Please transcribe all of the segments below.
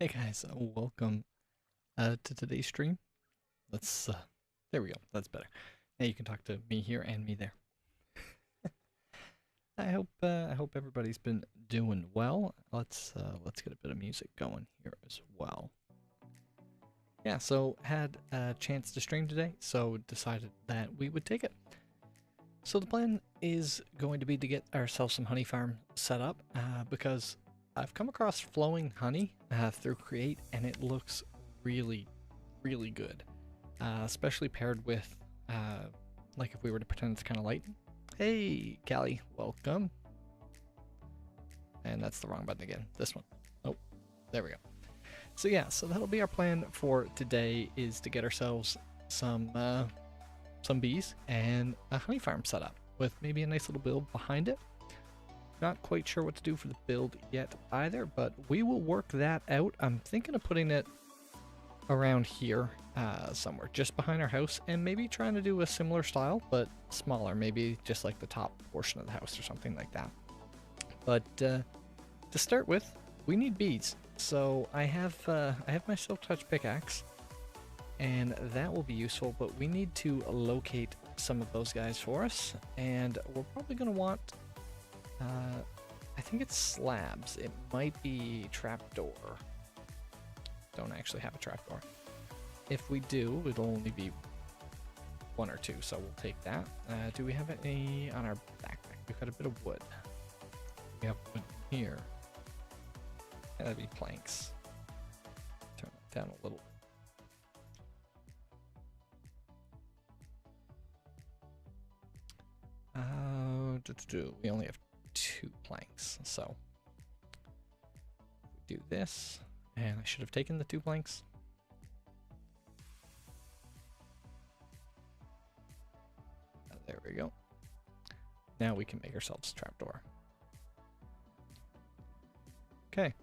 Hey guys, welcome to today's stream. Let's there we go. That's better. Now you can talk to me here and me there. I hope everybody's been doing well. Let's get a bit of music going here as well. Yeah, so had a chance to stream today, so decided that we would take it. So the plan is going to be to get ourselves some honey farm set up because I've come across flowing honey through Create, and it looks really, really good, especially paired with, like if we were to pretend it's kind of light. Hey, Callie, welcome. And that's the wrong button again. This one. Oh, there we go. So yeah, so that'll be our plan for today, is to get ourselves some bees and a honey farm set up with maybe a nice little build behind it. Not quite sure what to do for the build yet either, but we will work that out. I'm thinking of putting it around here somewhere, just behind our house, and maybe trying to do a similar style, but smaller, maybe just like the top portion of the house or something like that. But to start with, we need bees. So I have my silk touch pickaxe, and that will be useful, but we need to locate some of those guys for us, and we're probably going to want I think it's slabs. It might be trapdoor. Don't actually have a trapdoor. If we do, it'll only be one or two, so we'll take that. Do we have any on our backpack? We've got a bit of wood. We have wood here. Yeah, that'd be planks. Turn that down a little. We only have 2 planks, so we do this, and I should have taken the 2 planks. There we go. Now we can make ourselves a trapdoor. Okay,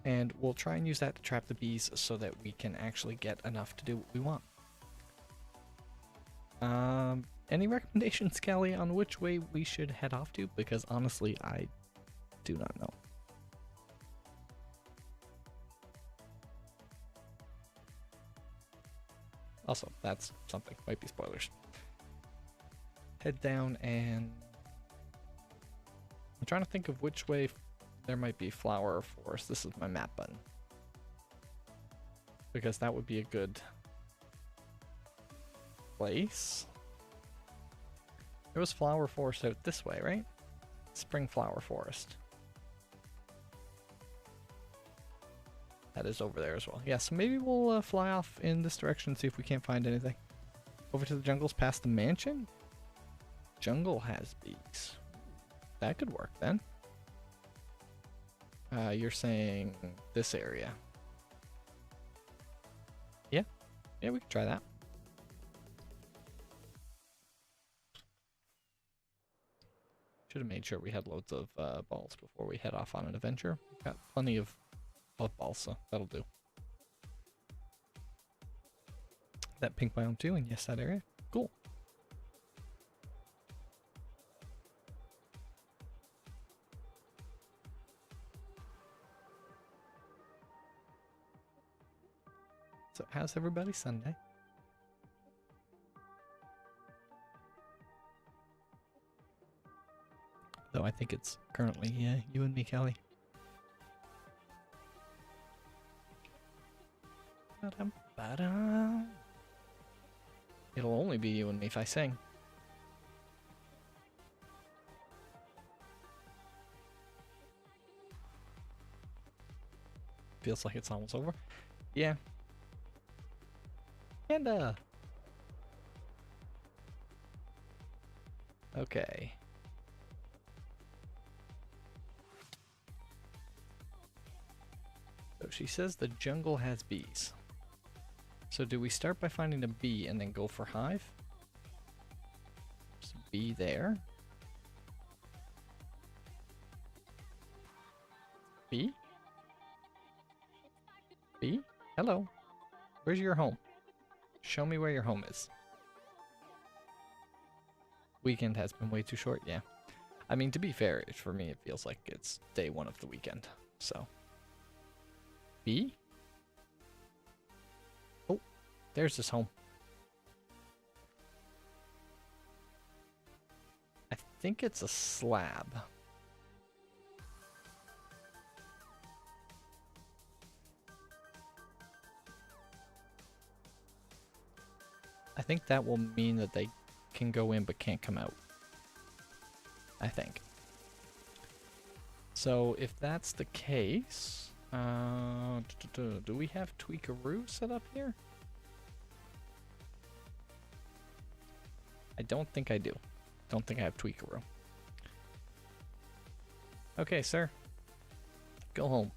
and we'll try and use that to trap the bees so that we can actually get enough to do what we want. Any recommendations, Callie, on which way we should head off to? Because honestly, I do not know. Also, that's something. Might be spoilers. Head down, and I'm trying to think of which way there might be flower or forest. This is my map button, because that would be a good place. There was flower forest out this way, right? Spring flower forest. That is over there as well. Yeah, so maybe we'll fly off in this direction and see if we can't find anything. Over to the jungles past the mansion? Jungle has bees. That could work then. You're saying this area. Yeah, we could try that. Should have made sure we had loads of balls before we head off on an adventure. We've got plenty of balls, so that'll do. That pink biome too, and yes, that area. Cool. So how's everybody Sunday? Though I think it's currently you and me, Kelly. It'll only be you and me if I sing. Feels like it's almost over. Yeah. And okay. So she says the jungle has bees. So do we start by finding a bee and then go for hive? There's a bee there. Bee? Bee? Hello. Where's your home? Show me where your home is. Weekend has been way too short, yeah. I mean, to be fair, for me it feels like it's day 1 of the weekend, so. B? there's his home. I think it's a slab. I think that will mean that they can go in but can't come out. I think. So if that's the case, do we have Tweakaroo set up here? I don't think I do. Don't think I have Tweakaroo. Okay, sir. Go home.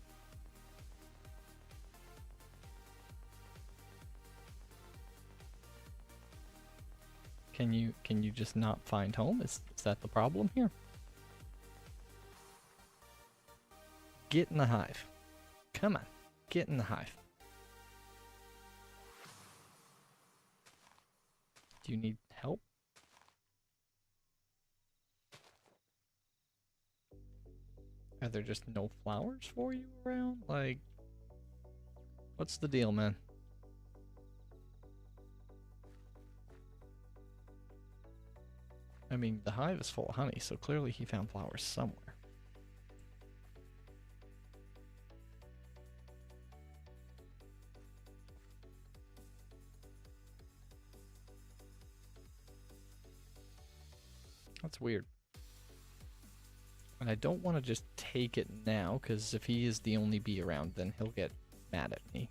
Can you just not find home? Is that the problem here? Get in the hive. Come on. Get in the hive. Do you need help? Are there just no flowers for you around? Like, what's the deal, man? I mean, the hive is full of honey, so clearly he found flowers somewhere. That's weird. And I don't want to just take it now, because if he is the only bee around, then he'll get mad at me.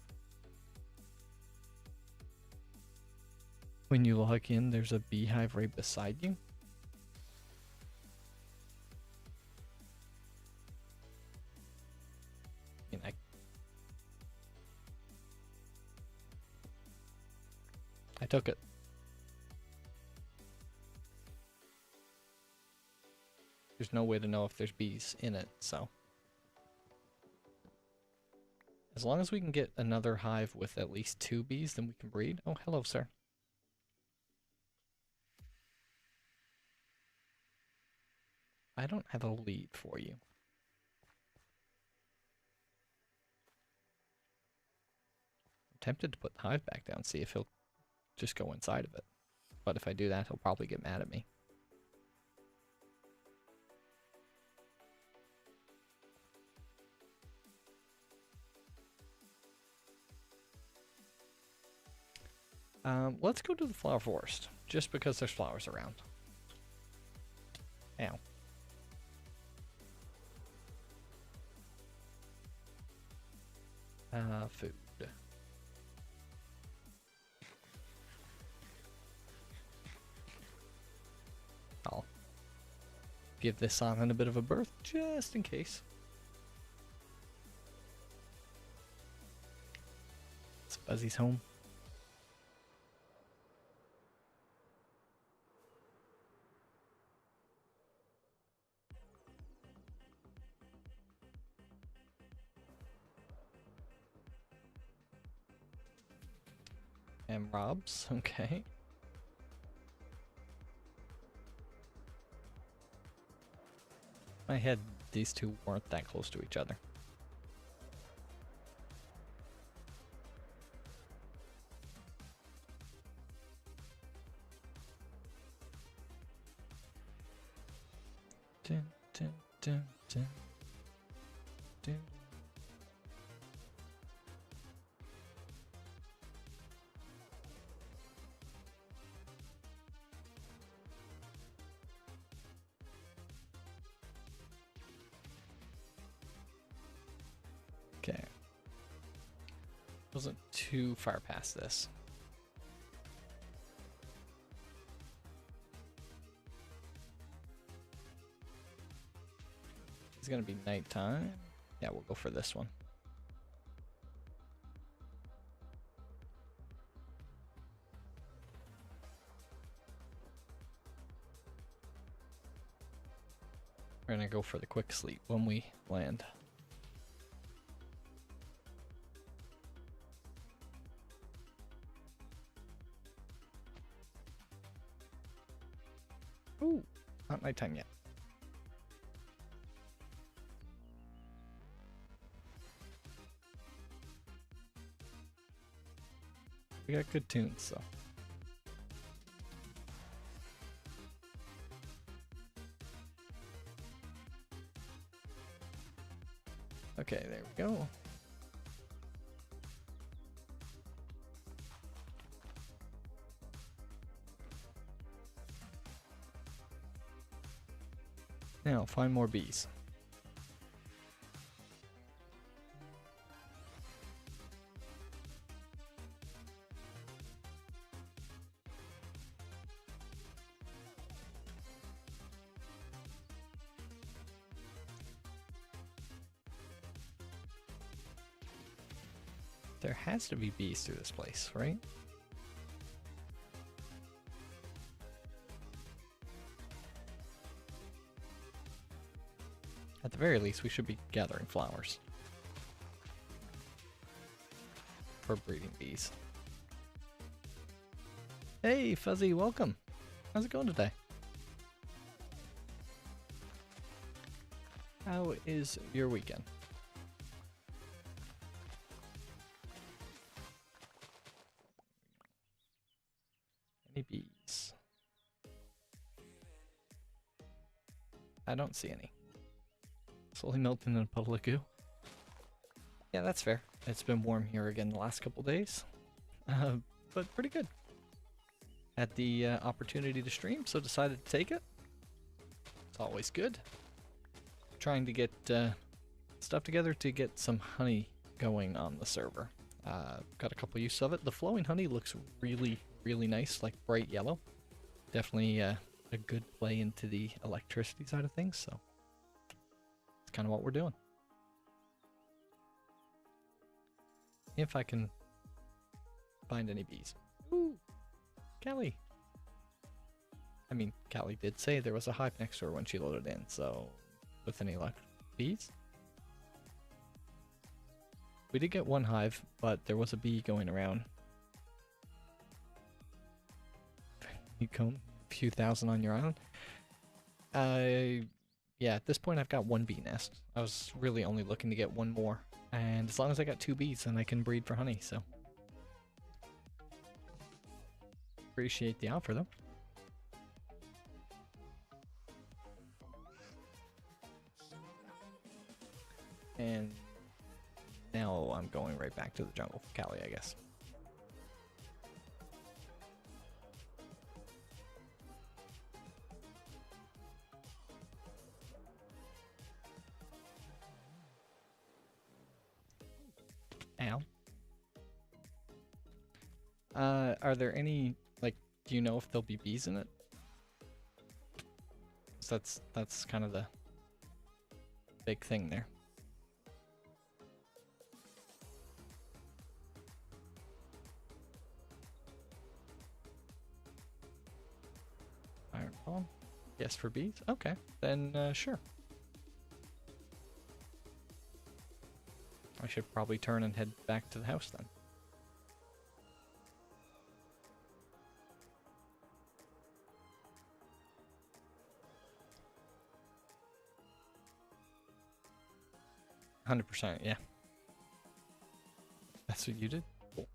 When you log in, there's a beehive right beside you. I mean, I took it. There's no way to know if there's bees in it, so. As long as we can get another hive with at least 2 bees, then we can breed. Oh, hello, sir. I don't have a lead for you. I'm tempted to put the hive back down, see if he'll just go inside of it. But if I do that, he'll probably get mad at me. Let's go to the flower forest, just because there's flowers around. Ow. Food. I'll give this on a bit of a berth, just in case. It's Buzzy's home. And Rob's, okay. In my head, these two weren't that close to each other. Dun, dun, dun, dun, dun. Okay. Wasn't too far past this. It's gonna be nighttime. Yeah, we'll go for this one. We're gonna go for the quick sleep when we land. Ooh, not nighttime yet. We got good tunes, so. Okay, there we go. Now, find more bees. There has to be bees through this place, right? At the very least, we should be gathering flowers for breeding bees. Hey, Fuzzy, welcome. How's it going today? How is your weekend? Any bees? I don't see any. Slowly melting in a puddle of goo. Yeah, that's fair. It's been warm here again the last couple days, but pretty good. Had the opportunity to stream, so decided to take it. It's always good. Trying to get stuff together to get some honey going on the server. Got a couple use of it. The flowing honey looks really, really nice, like bright yellow. Definitely a good play into the electricity side of things, so it's kind of what we're doing. If I can find any bees. Ooh, Callie. I mean, Callie did say there was a hive next to her when she loaded in, so with any luck, bees? We did get one hive, but there was a bee going around. You come a few thousand on your island? Yeah, at this point I've got one bee nest. I was really only looking to get one more. And as long as I got 2 bees, then I can breed for honey, so. Appreciate the offer, though. And now I'm going right back to the jungle for Callie, I guess. Ow. Are there any, like, do you know if there'll be bees in it? So that's kind of the big thing there. Iron palm? Yes, for bees? Okay, then sure. I should probably turn and head back to the house then. %, yeah. That's what you did? Cool.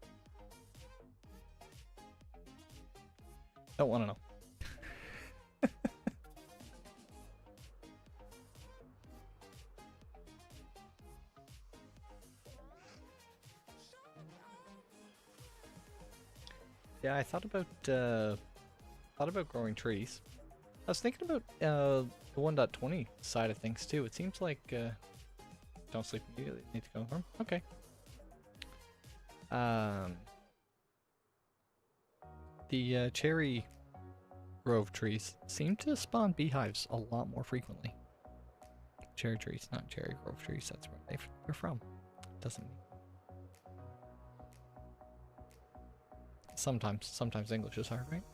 Don't want to know. Yeah, I thought about growing trees. I was thinking about the 1.20 side of things too. It seems like don't sleep immediately. Need to go home. Okay. The cherry grove trees seem to spawn beehives a lot more frequently. Cherry trees, not cherry grove trees. That's where they're from. Doesn't mean. Sometimes English is hard, right?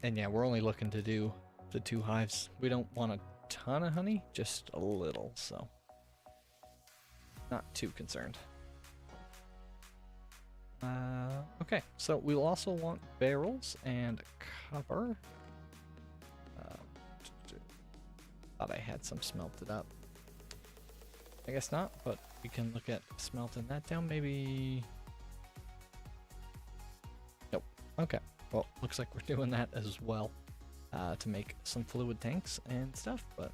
And yeah, we're only looking to do the 2 hives. We don't want a ton of honey, just a little, so not too concerned. Okay, so we'll also want barrels and copper. Thought I had some smelted up. I guess not, but we can look at smelting that down. Maybe. Nope. Okay. Well, looks like we're doing that as well to make some fluid tanks and stuff. But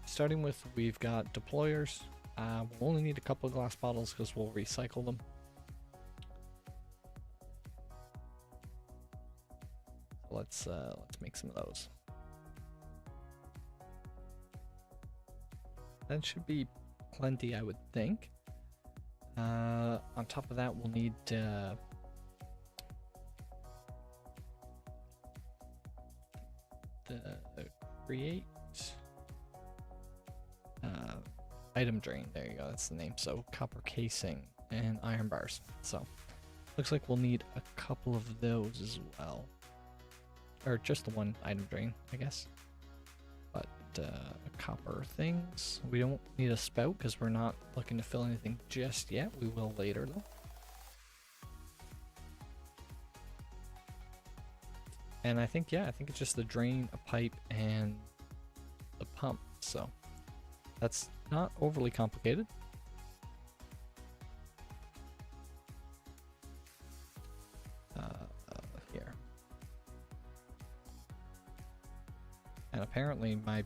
starting with, we've got deployers. We'll only need a couple of glass bottles because we'll recycle them. Let's make some of those. That should be plenty, I would think. On top of that, we'll need to create item drain. There you go, that's the name. So copper casing and iron bars. So looks like we'll need a couple of those as well. Or just the one item drain, I guess. But copper things. We don't need a spout because we're not looking to fill anything just yet. We will later though. And I think, yeah, I think it's just the drain, a pipe, and the pump. So that's not overly complicated. Here. And apparently my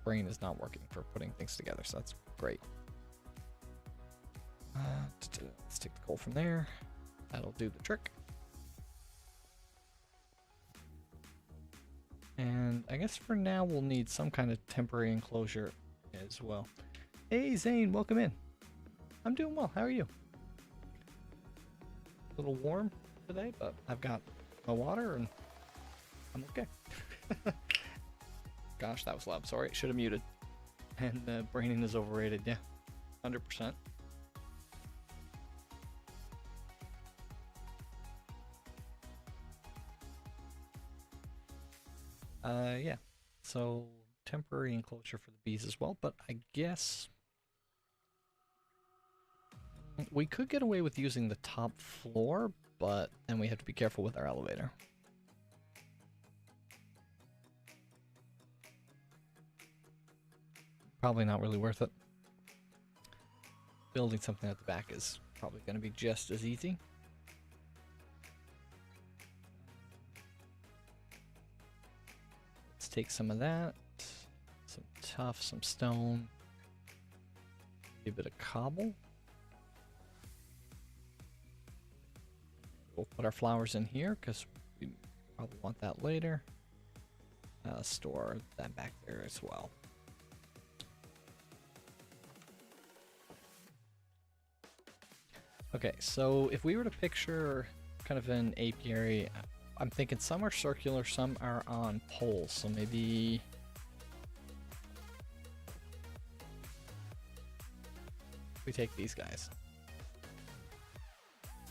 brain is not working for putting things together, so that's great. Let's take the coal from there. That'll do the trick. And I guess for now we'll need some kind of temporary enclosure as well. Hey Zane, welcome in. I'm doing well, how are you? A little warm today, but I've got my water and I'm okay. Gosh, that was loud. Sorry, should have muted. And braining is overrated, yeah. 100%. Yeah. So temporary enclosure for the bees as well, but I guess we could get away with using the top floor, but then we have to be careful with our elevator. Probably not really worth it. Building something at the back is probably going to be just as easy. Let's take some of that, some tuff, some stone, a bit of cobble. We'll put our flowers in here because we probably want that later. Store that back there as well. Okay, so if we were to picture kind of an apiary, I'm thinking some are circular, some are on poles, so maybe we take these guys.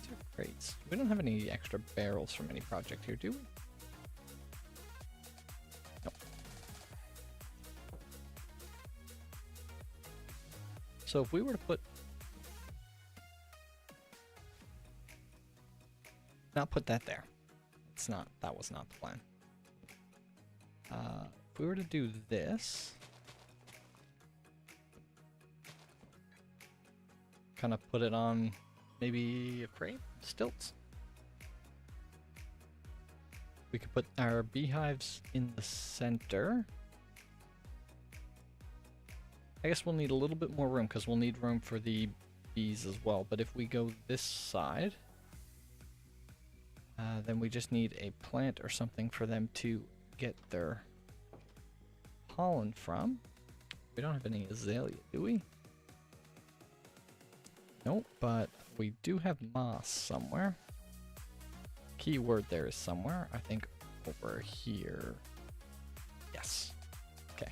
These are crates. We don't have any extra barrels from any project here, do we? Nope. So if we were to put not put that there. It's not, that was not the plan. If we were to do this, kind of put it on maybe a frame, stilts. We could put our beehives in the center. I guess we'll need a little bit more room because we'll need room for the bees as well. But if we go this side, then we just need a plant or something for them to get their pollen from. We don't have any azalea, do we? Nope, but we do have moss somewhere. Keyword there is somewhere, I think over here. Yes. Okay.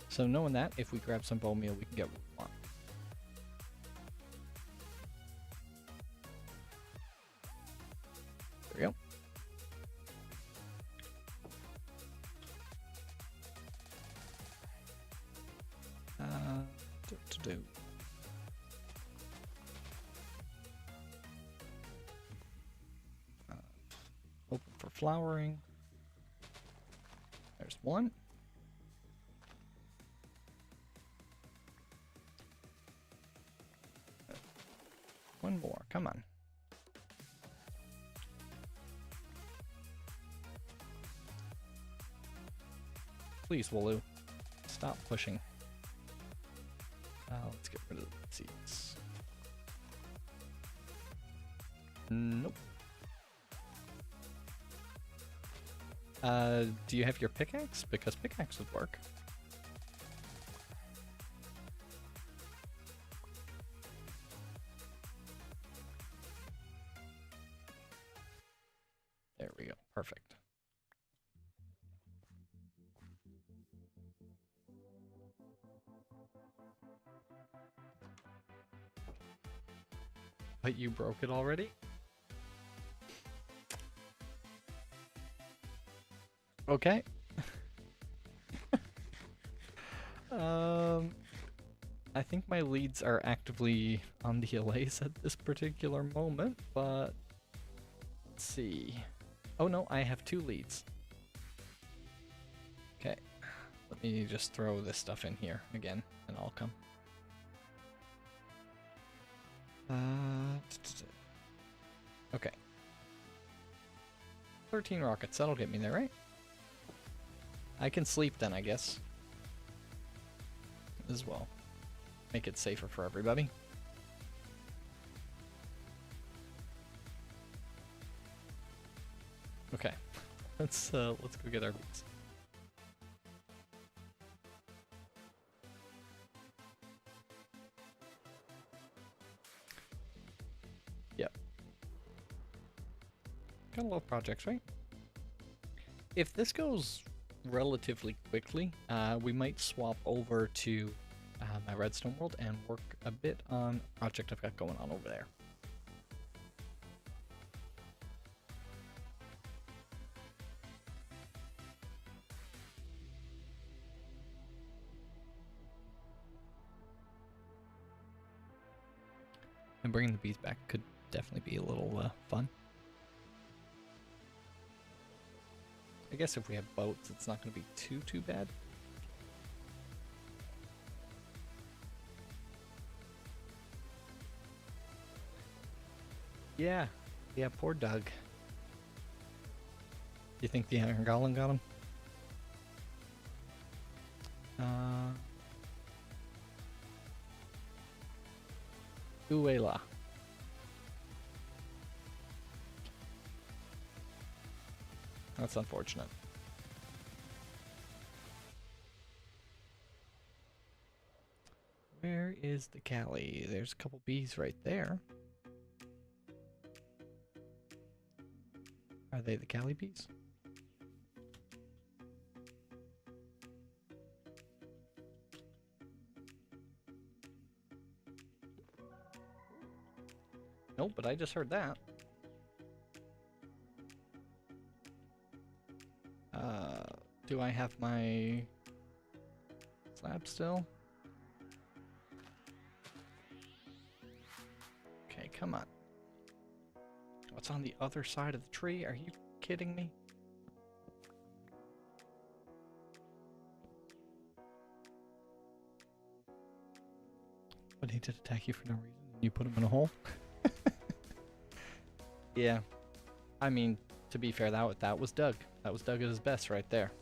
So knowing that, if we grab some bone meal, we can get what we want. There we go. Open for flowering. There's one. one more. Come on. Please, Wooloo. Stop pushing. Let's get rid of the seeds. Nope. Do you have your pickaxe? Because pickaxe would work. There we go. Perfect. But you broke it already? Okay. I think my leads are actively on delays at this particular moment, but let's see. Oh no, I have 2 leads. Okay. Let me just throw this stuff in here again, and I'll come. Okay. 13 rockets, that'll get me there, right? I can sleep then, I guess. As well. Make it safer for everybody. Okay. Let's go get our beats. Yep. Gotta love projects, right? If this goes relatively quickly, we might swap over to my redstone world and work a bit on a project I've got going on over there. And bringing the bees back could definitely be a little fun. I guess if we have boats, it's not going to be too bad. Yeah, poor Doug. You think the Iron Golem got him? Uela. That's unfortunate. Where is the Callie? There's a couple bees right there. Are they the Callie bees? Nope, but I just heard that. Do I have my slab still? Okay, come on. What's on the other side of the tree? Are you kidding me? But he did attack you for no reason. You put him in a hole? Yeah. I mean, to be fair, that was Doug. That was Doug at his best right there.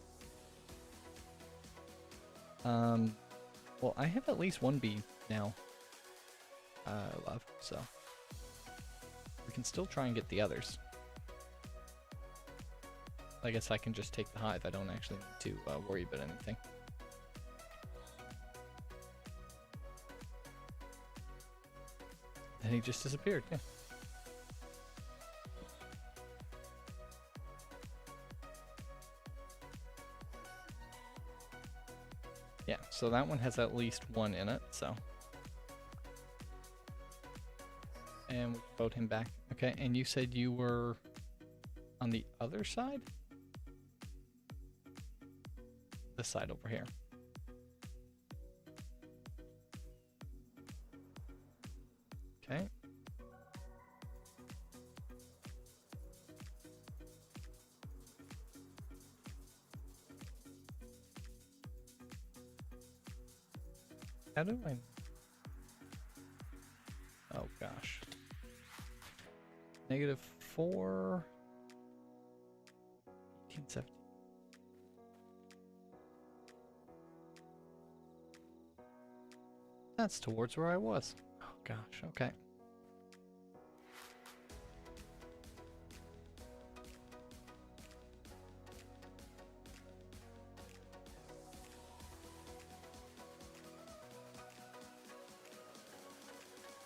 Well, I have at least one bee now. Love, so. We can still try and get the others. I guess I can just take the hive. I don't actually need to worry about anything. And he just disappeared, yeah. Yeah, so that one has at least one in it, so. And we vote him back. Okay, and you said you were on the other side? This side over here. Okay. How do I... Oh gosh. -4. 1870. That's towards where I was. Oh gosh, okay.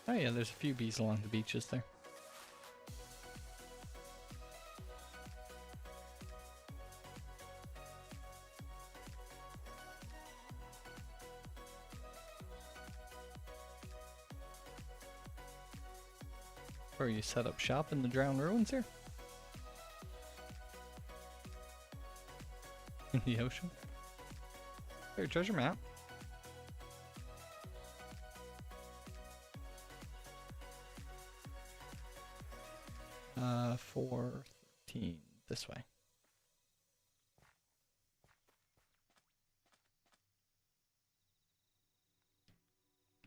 Oh yeah, there's a few bees along the beaches there. Where you set up shop in the drowned ruins here? In the ocean? Here, treasure map. Uh, 413 this way.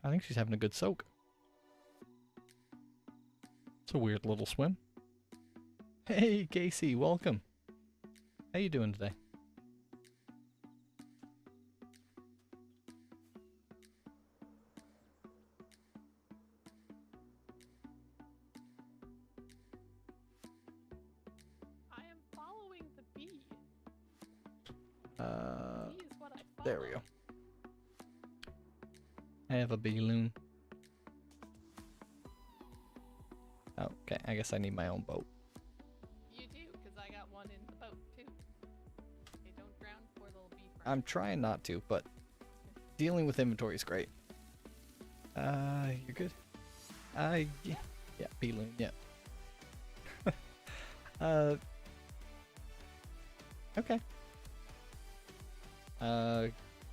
I think she's having a good soak. It's a weird little swim. Hey, Casey, welcome. How you doing today? I am following the bee. Bee is what I follow. There we go. I have a balloon. Okay, I guess I need my own boat. You do, because I got one in the boat, too. Okay, don't drown, poor little bee friend. I'm trying not to, but dealing with inventory is great. You're good? Yeah, balloon, yeah. Okay.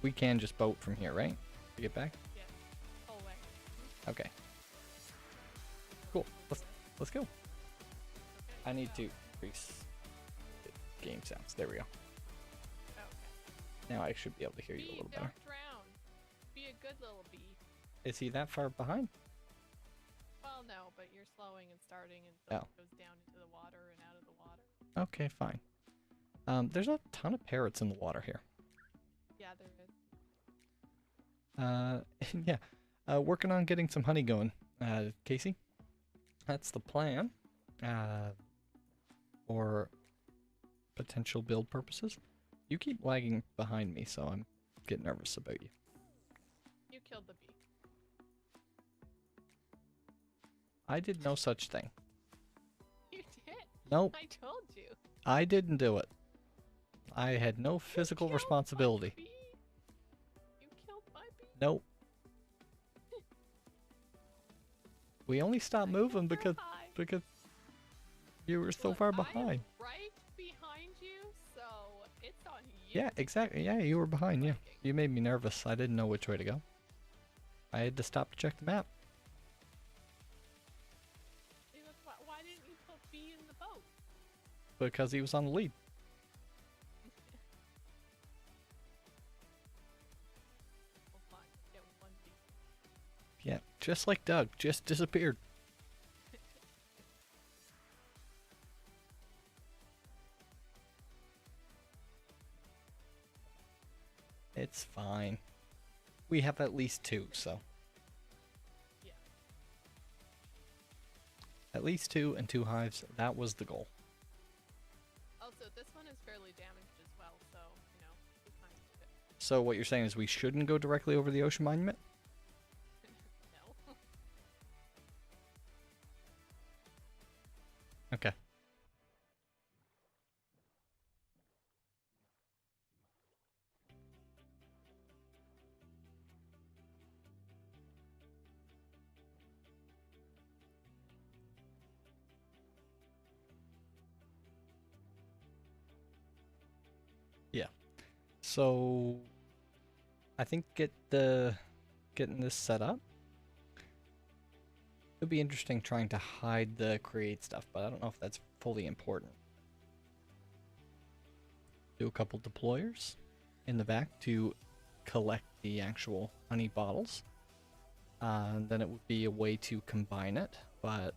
We can just boat from here, right? To get back? Yeah, whole way. Okay. Cool. Let's go. Okay, I need to go. increase the game sounds. There we go. Okay. Now I should be able to hear you a Bee, little don't better. drown. Be a good little bee. Is he that far behind? Well, no, but you're slowing and starting until Oh. it goes down into the water and out of the water. Okay, fine. There's a ton of parrots in the water here. Yeah, there is. Yeah. Working on getting some honey going, Casey. That's the plan. For potential build purposes. You keep lagging behind me, so I'm getting nervous about you. You killed the bee. I did no such thing. You did. Nope, I told you. I didn't do it. I had no physical You killed responsibility. my bee. You killed my bee. Nope. We only stopped moving because you were so Look, far I am behind. right behind you, so it's on you. Yeah, exactly. Yeah, you were behind. Yeah, Flanking. you made me nervous. I didn't know which way to go. I had to stop to check the map See, that's why didn't you put bee in the boat? because he was on the lead. Well, fine. Get one bee. Yeah, just like Doug, just disappeared. It's fine. We have at least 2, so. Yeah. At least 2 and 2 hives. That was the goal. Also, this one is fairly damaged as well, so, you know, be kind to it. So what you're saying is we shouldn't go directly over the ocean monument? No. Okay. Yeah. So I think getting this set up. It'll be interesting trying to hide the create stuff, but I don't know if that's fully important. Do a couple deployers in the back to collect the actual honey bottles. And then it would be a way to combine it, but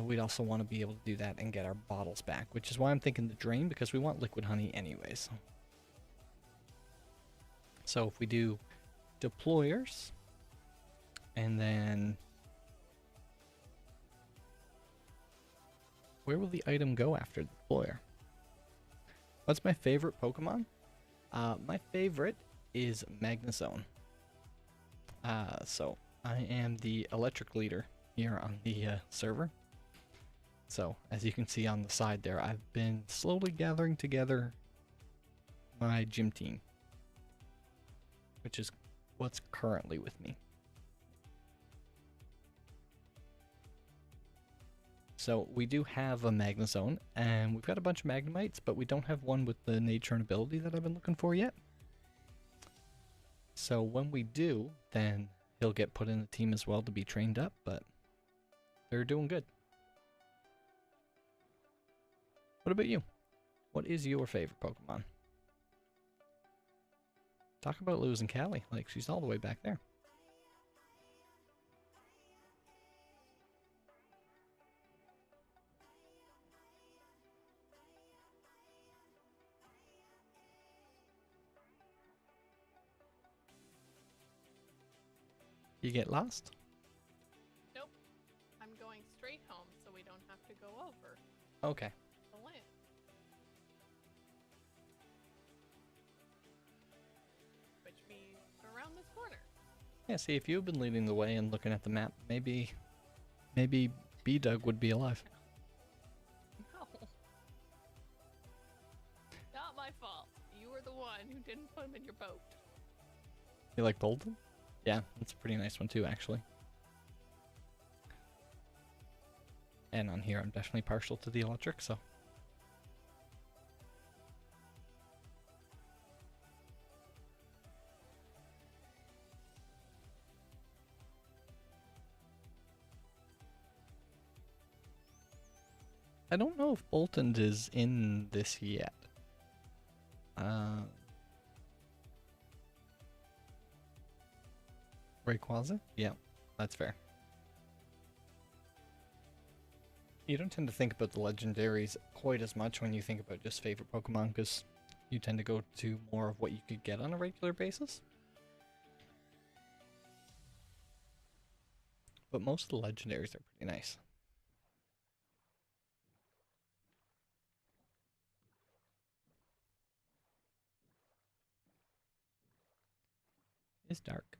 we'd also want to be able to do that and get our bottles back, which is why I'm thinking the drain, because we want liquid honey anyways. So if we do deployers, and then where will the item go after the deployer? What's my favorite Pokemon? My favorite is Magnezone. So I am the electric leader here on the server. So as you can see on the side there, I've been slowly gathering together my gym team, which is what's currently with me. So we do have a Magnezone, and we've got a bunch of Magnemites, but we don't have one with the nature and ability that I've been looking for yet. So when we do, then he'll get put in the team as well to be trained up, but they're doing good. What about you? What is your favorite Pokemon? Talk about losing Callie, like she's all the way back there. You get lost? Nope. I'm going straight home so we don't have to go over Okay. the land. Which means around this corner. Yeah, see, if you've been leading the way and looking at the map, maybe B-Dug would be alive. No. Not my fault. You were the one who didn't put him in your boat. You like Bolton? Yeah, that's a pretty nice one too, actually. And on here, I'm definitely partial to the electric, so. I don't know if Bolton is in this yet. Rayquaza? Yeah, that's fair. You don't tend to think about the legendaries quite as much when you think about just favorite Pokemon, because you tend to go to more of what you could get on a regular basis. But most of the legendaries are pretty nice. It's dark.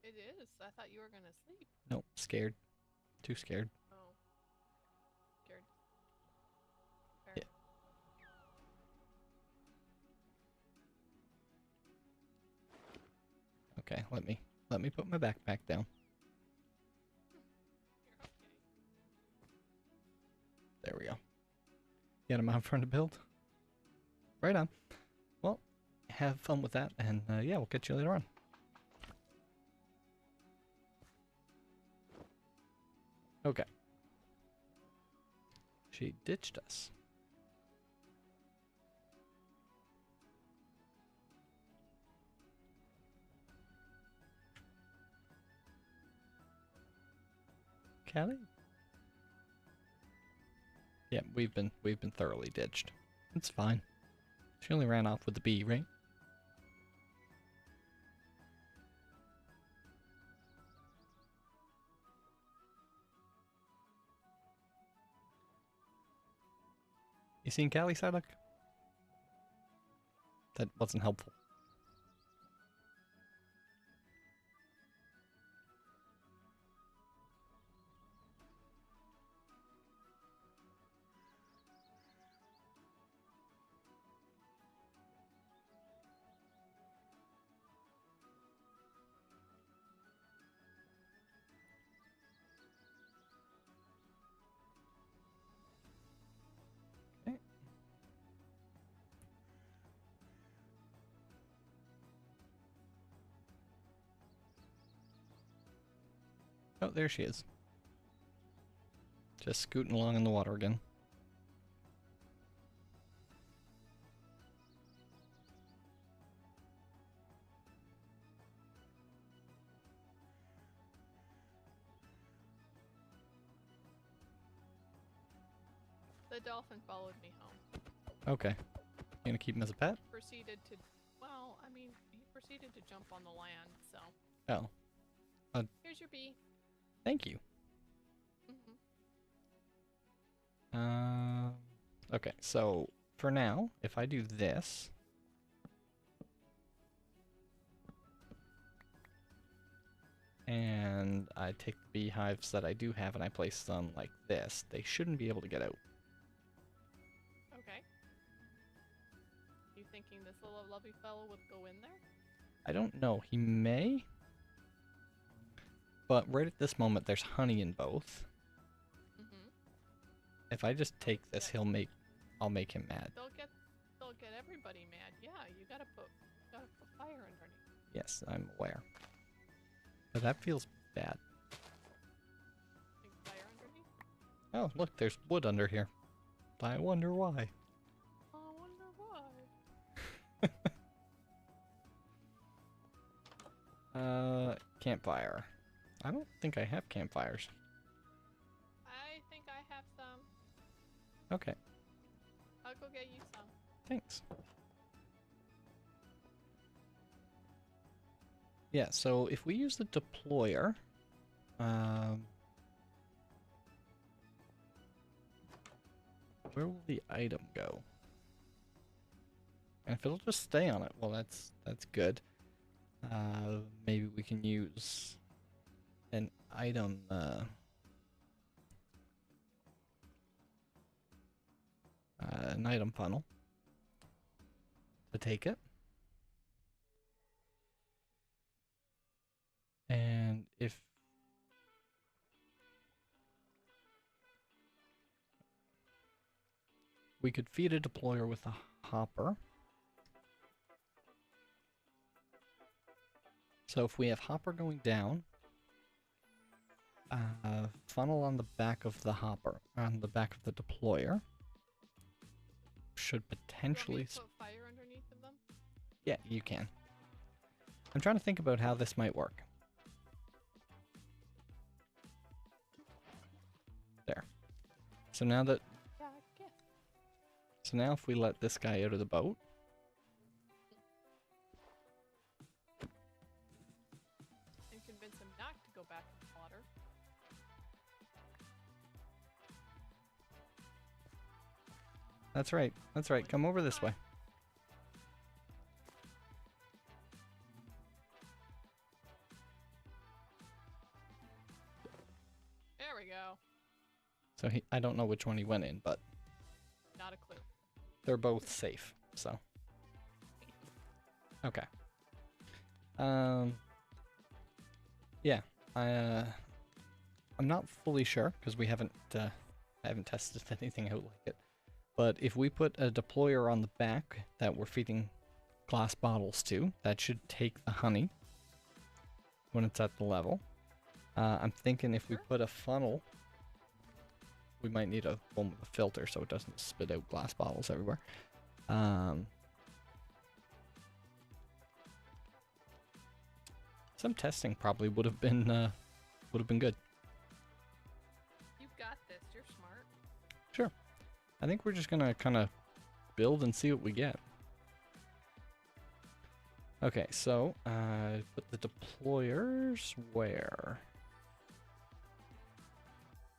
It is. I thought you were gonna sleep. Nope, scared. Too scared. Oh. Scared. Fair. Yeah. Okay, let me put my backpack down. You're okay. There we go. Get him out front to build. Right on. Well, have fun with that, and yeah, we'll catch you later on. Okay. She ditched us. Callie? Yeah, we've been thoroughly ditched. It's fine. She only ran off with the bee, right? You seen Callie, Psyduck? That wasn't helpful. Okay. Oh, there she is. Just scooting along in the water again. The dolphin followed me home. Okay. You gonna keep him as a pet? Proceeded to, well, I mean, he proceeded to jump on the land, so. Oh. Here's your bee. Thank you. Mm-hmm. Okay, so for now, if I do this, and I take the beehives that I do have and I place them like this, they shouldn't be able to get out. Okay. You thinking this little lovely fellow would go in there? I don't know. He may. But right at this moment, there's honey in both. Mm-hmm. If I just take this, I'll make him mad. They'll get everybody mad. Yeah, you gotta put fire underneath. Yes, I'm aware. But that feels bad. Big fire underneath? Oh, look, there's wood under here. I wonder why. I wonder why. Campfire. I don't think I have campfires. I think I have some. Okay, I'll go get you some. thanks. Yeah, so if we use the deployer, where will the item go? And if it'll just stay on it, well, that's good. Maybe we can use an item, funnel to take it. And if we could feed a deployer with a hopper. So if we have hopper going down, funnel on the back of the hopper, on the back of the deployer, should potentially... You want me to put fire underneath of them? Yeah, you can. I'm trying to think about how this might work. There. So now that... Yeah, I guess. So now if we let this guy out of the boat... And convince him not to go back in the water. That's right. That's right. Come over this way. There we go. So I don't know which one he went in, but Not a clue. they're both safe, so. Okay. Yeah, I'm not fully sure because I haven't tested anything out like it. But if we put a deployer on the back that we're feeding glass bottles to, that should take the honey when it's at the level. I'm thinking if we put a funnel, we might need a one with a filter so it doesn't spit out glass bottles everywhere. Some testing probably would have been good. You've got this. You're smart. Sure. I think we're just gonna kind of build and see what we get. Okay, so put the deployers where?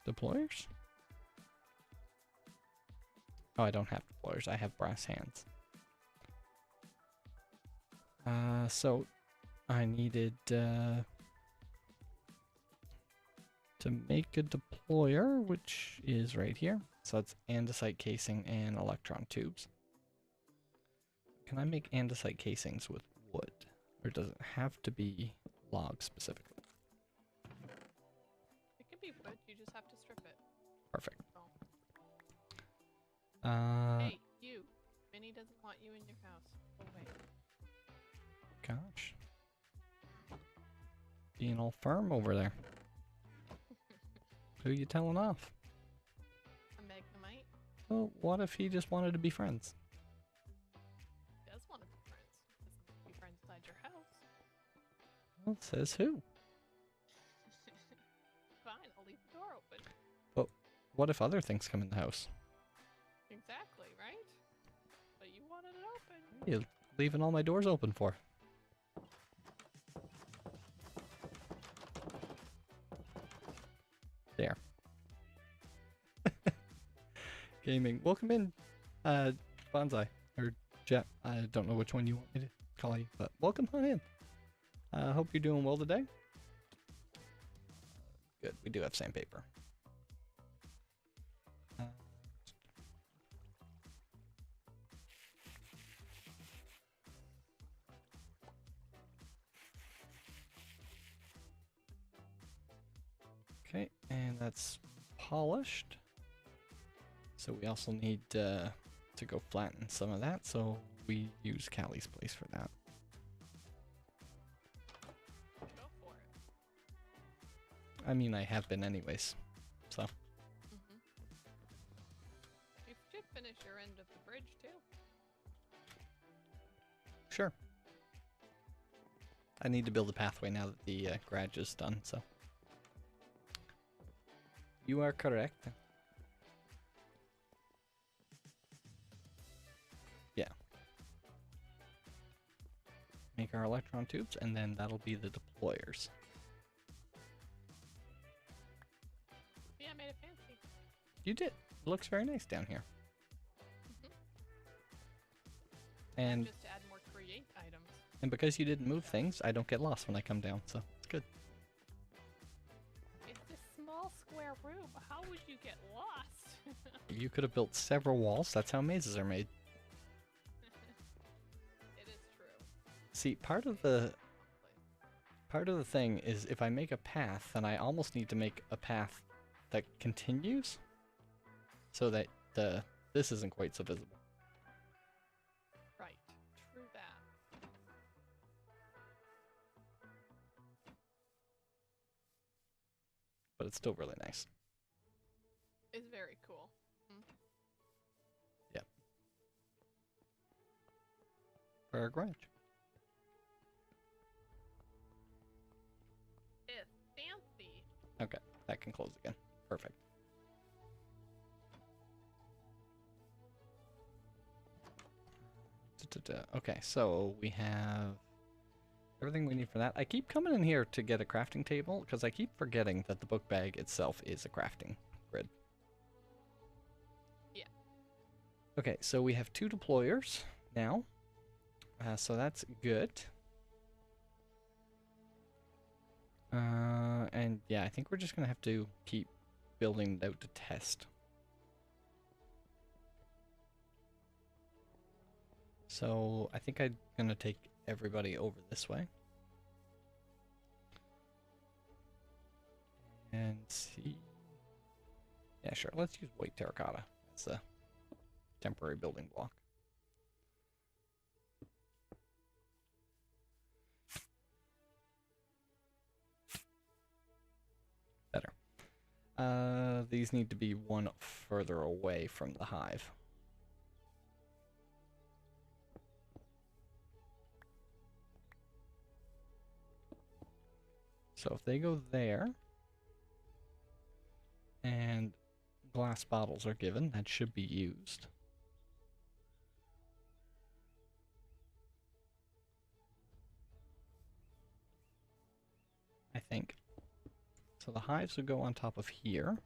Deployers? Oh, I don't have deployers. I have brass hands. So I needed to make a deployer, which is right here. So it's andesite casing and electron tubes. Can I make andesite casings with wood? Or does it have to be log specifically? It can be wood. You just have to strip it. Perfect. Oh. Hey, you. Minnie doesn't want you in your house. Go away. Gosh. Being all firm over there. Who you telling off? A Magnemite. Well, what if he just wanted to be friends? He does want to be friends. Doesn't be friends inside your house. Well, says who? Fine, I'll leave the door open. But what if other things come in the house? you leaving all my doors open for? There. Gaming. Welcome in, Bonsai. Or Jet. I don't know which one you want me to call you, but welcome on in. I hope you're doing well today. Good. We do have sandpaper. Okay, and that's polished. So we also need to go flatten some of that, so we use Callie's place for that. Go for it. I mean, I have been anyways, so. You should finish your end of the bridge too. Sure. I need to build a pathway now that the garage is done, so. You are correct. Yeah. Make our electron tubes, and then that'll be the deployers. Yeah, I made it fancy. You did. It looks very nice down here. And Just to add more create items. and because you didn't move things, I don't get lost when I come down, so it's good. It's this small square room. How would you get lost? You could have built several walls. That's how mazes are made. It is true. See, part of the thing is if I make a path, then I almost need to make a path that continues so that this isn't quite so visible. Right. True that. But it's still really nice. It's very cool. Yep. For our garage. It's fancy. Okay, that can close again. Perfect. Okay, so we have everything we need for that. I keep coming in here to get a crafting table because I keep forgetting that the book bag itself is a crafting grid. Yeah. Okay, so we have 2 deployers now. So that's good. And yeah, I think we're just going to have to keep building it out to test. So I think I'm going to take everybody over this way. And see. Yeah, sure. Let's use white terracotta as a temporary building block. Better. These need to be one further away from the hive. So if they go there, and glass bottles are given, that should be used. I think. So the hives would go on top of here.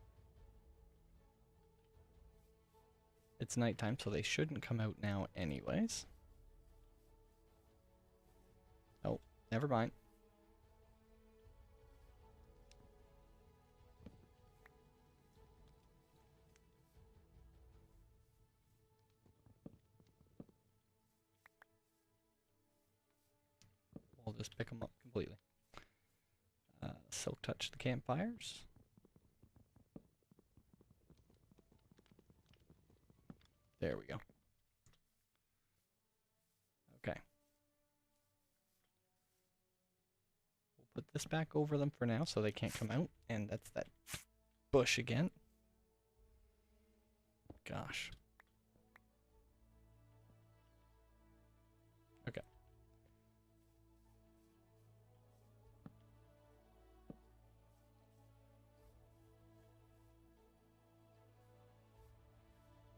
It's nighttime, so they shouldn't come out now anyways. Oh, never mind. We'll just pick them up completely. Silk touch the campfires. There we go. Okay. We'll put this back over them for now so they can't come out. And that's that bush again. Gosh. Okay.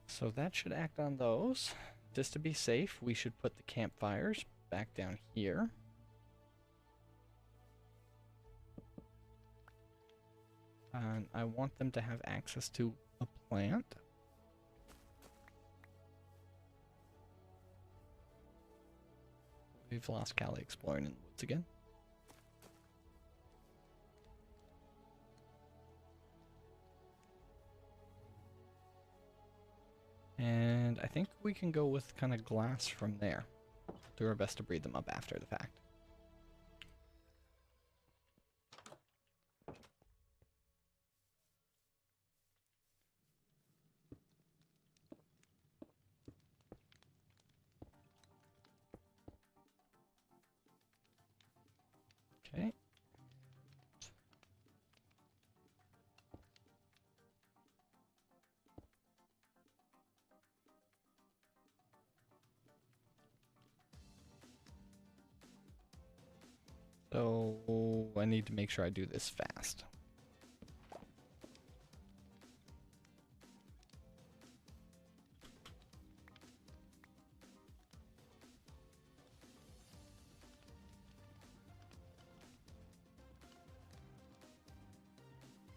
So that should act on those. just to be safe, we should put the campfires back down here. And I want them to have access to a plant. We've lost Callie exploring in the woods again. And I think we can go with kind of glass from there. Do our best to breed them up after the fact. Okay. So I need to make sure I do this fast.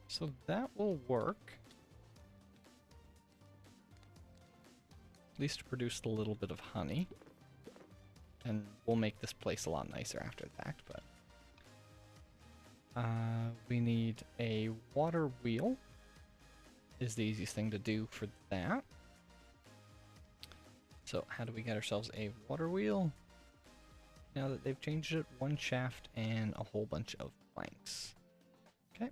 So that will work. At least to produce a little bit of honey. And we'll make this place a lot nicer after the fact, but... we need a water wheel. Is the easiest thing to do for that. So how do we get ourselves a water wheel? Now that they've changed it, one shaft and a whole bunch of planks. Okay.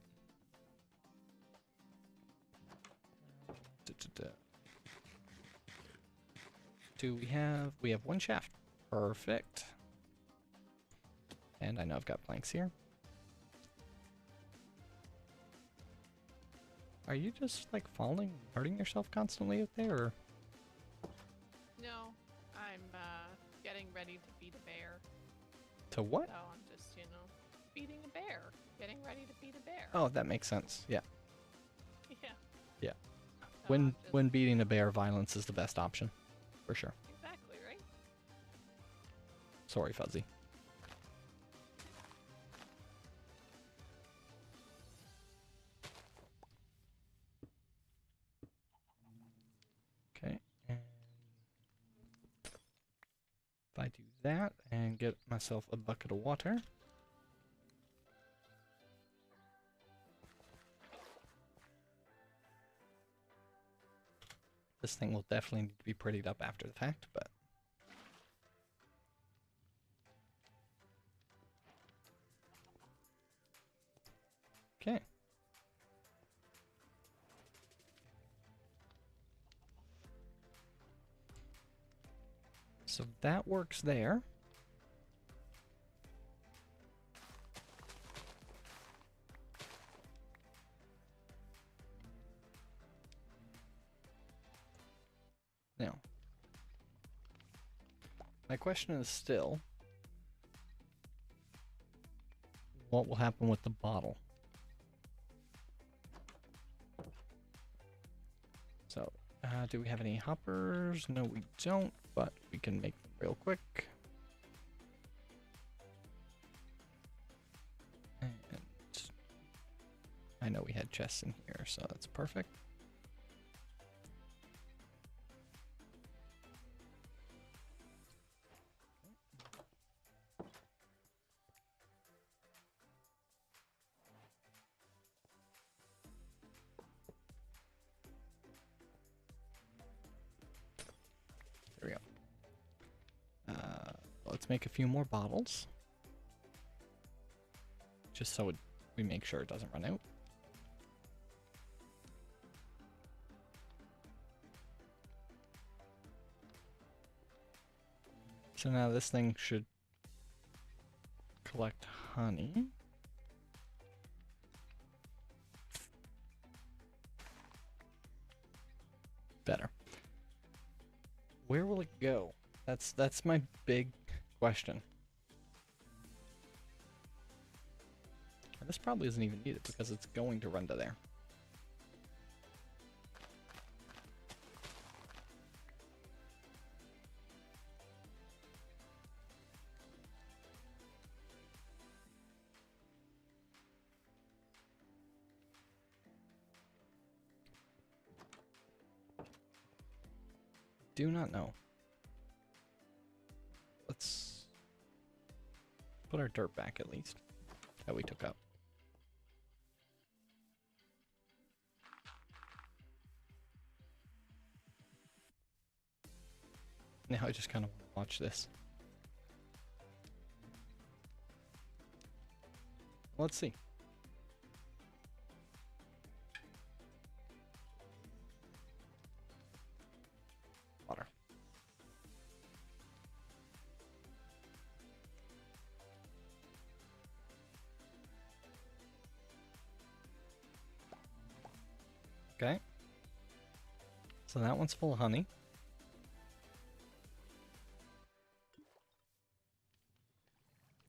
Do we have... We have one shaft. Perfect. And I know I've got planks here. Are you just like falling, hurting yourself constantly out there? Or? No, I'm getting ready to feed a bear. To what? So I'm just, feeding a bear. Getting ready to feed a bear. Oh, that makes sense. Yeah. Yeah. Yeah. So When beating a bear, violence is the best option, for sure. Exactly, right? Sorry, Fuzzy. Okay, and if I do that and get myself a bucket of water. This thing will definitely need to be prettied up after the fact, but... Okay. So that works there. Now, my question is still, what will happen with the bottle? So, do we have any hoppers? No, we don't, but we can make them real quick. And I know we had chests in here, so that's perfect. There we go. Let's make a few more bottles. Just so we make sure it doesn't run out. So now this thing should collect honey. Better. Where will it go? That's my big question. And this probably isn't even needed because it's going to run to there. do not know. Let's put our dirt back at least that we took out. Now I just kind of want to watch this. Let's see. Water. Okay. So that one's full of honey.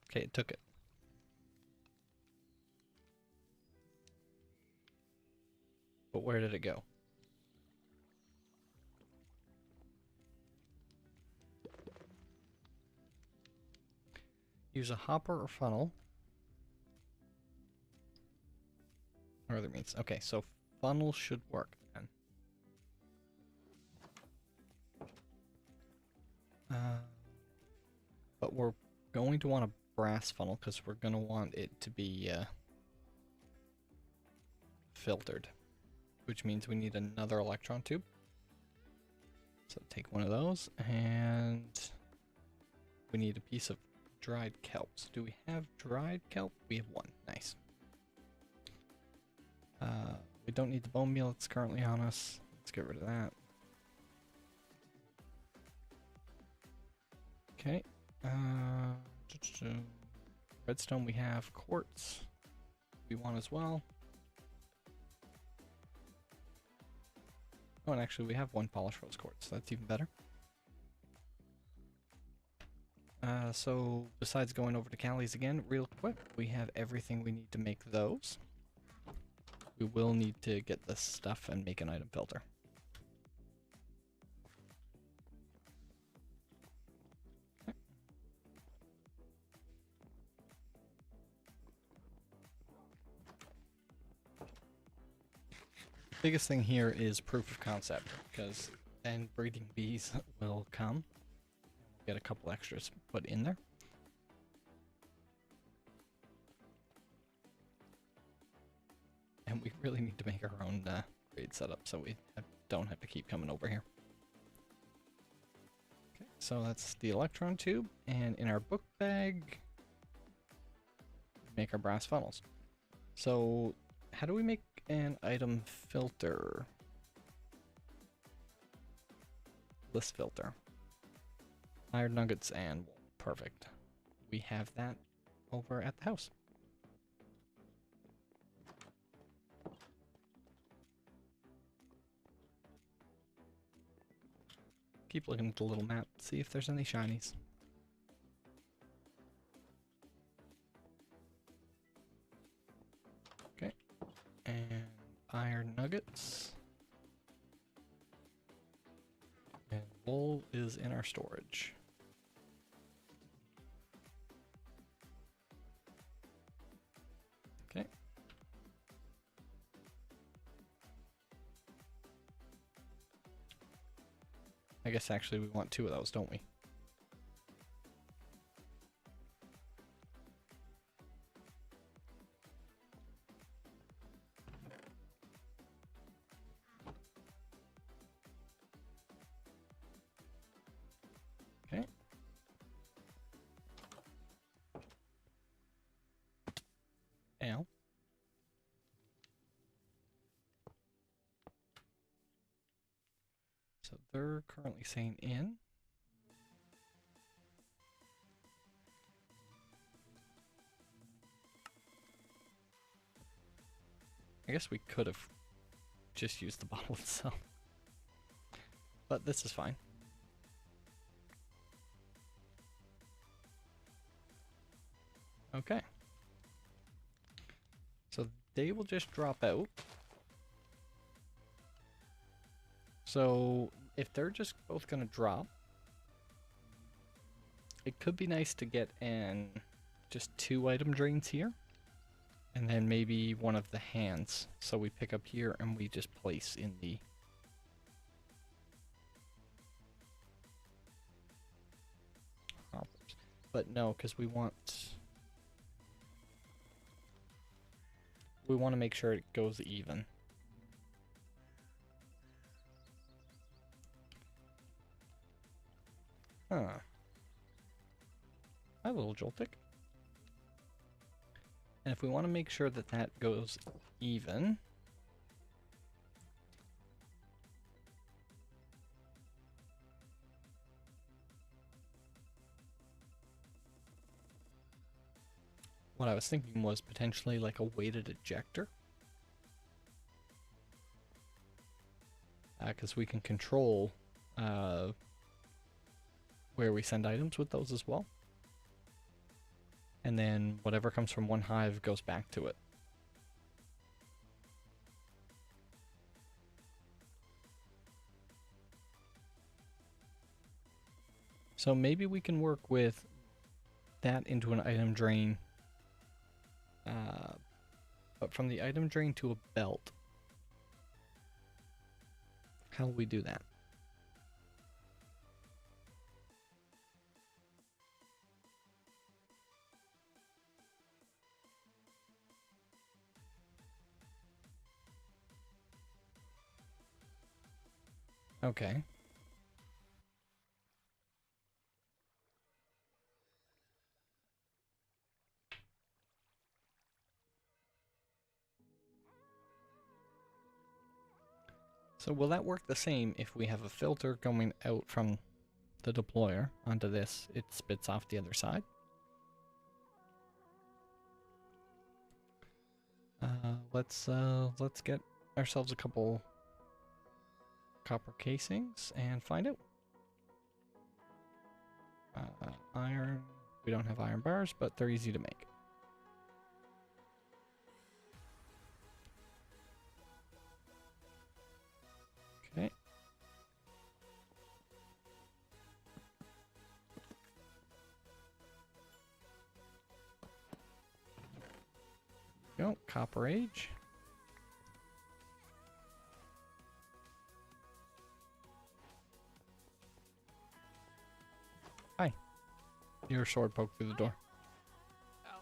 Okay, it took it. But where did it go? Use a hopper or funnel. Or other means. Okay, so funnel should work then. But we're going to want a brass funnel because we're going to want it to be filtered, which means we need another electron tube. So take one of those, and we need a piece of dried kelps. Do we have dried kelp? We have one. Nice. We don't need the bone meal that's currently on us. Let's get rid of that. Okay. Redstone we have. Quartz we want as well. Oh, and actually we have one polished rose quartz. That's even better. So besides going over to Callie's again real quick, we have everything we need to make those. We will need to get this stuff and make an item filter. Okay. Biggest thing here is proof of concept, because then breeding bees will come. We'll get a couple extras put in there. And we really need to make our own raid setup so we don't have to keep coming over here. Okay, so that's the electron tube, and in our book bag, make our brass funnels. So how do we make an item filter? List filter. Iron nuggets and wool. Perfect. We have that over at the house. Keep looking at the little map, see if there's any shinies. Okay, and iron nuggets. And wool is in our storage. Okay. I guess actually we want two of those, don't we? Okay. Now. So they're currently saying in. I guess we could have just used the bottle itself. But this is fine. Okay. So they will just drop out. So if they're just both gonna drop, it could be nice to get in just 2 item drains here. And then maybe one of the hands. So we pick up here and we just place in the But no, because we want to make sure it goes even. Huh. Hi, little Joltik. And if we want to make sure that that goes even, what I was thinking was potentially like a weighted ejector. Because we can control where we send items with those as well. And then whatever comes from one hive goes back to it. So maybe we can work with that into an item drain. But from the item drain to a belt, how will we do that? Okay. So will that work the same if we have a filter going out from the deployer onto this? It spits off the other side. Let's get ourselves a couple copper casings and find out. Iron. We don't have iron bars, but they're easy to make. Okay. Go, Copper Age. Hi. Your sword poked through the door. Oh.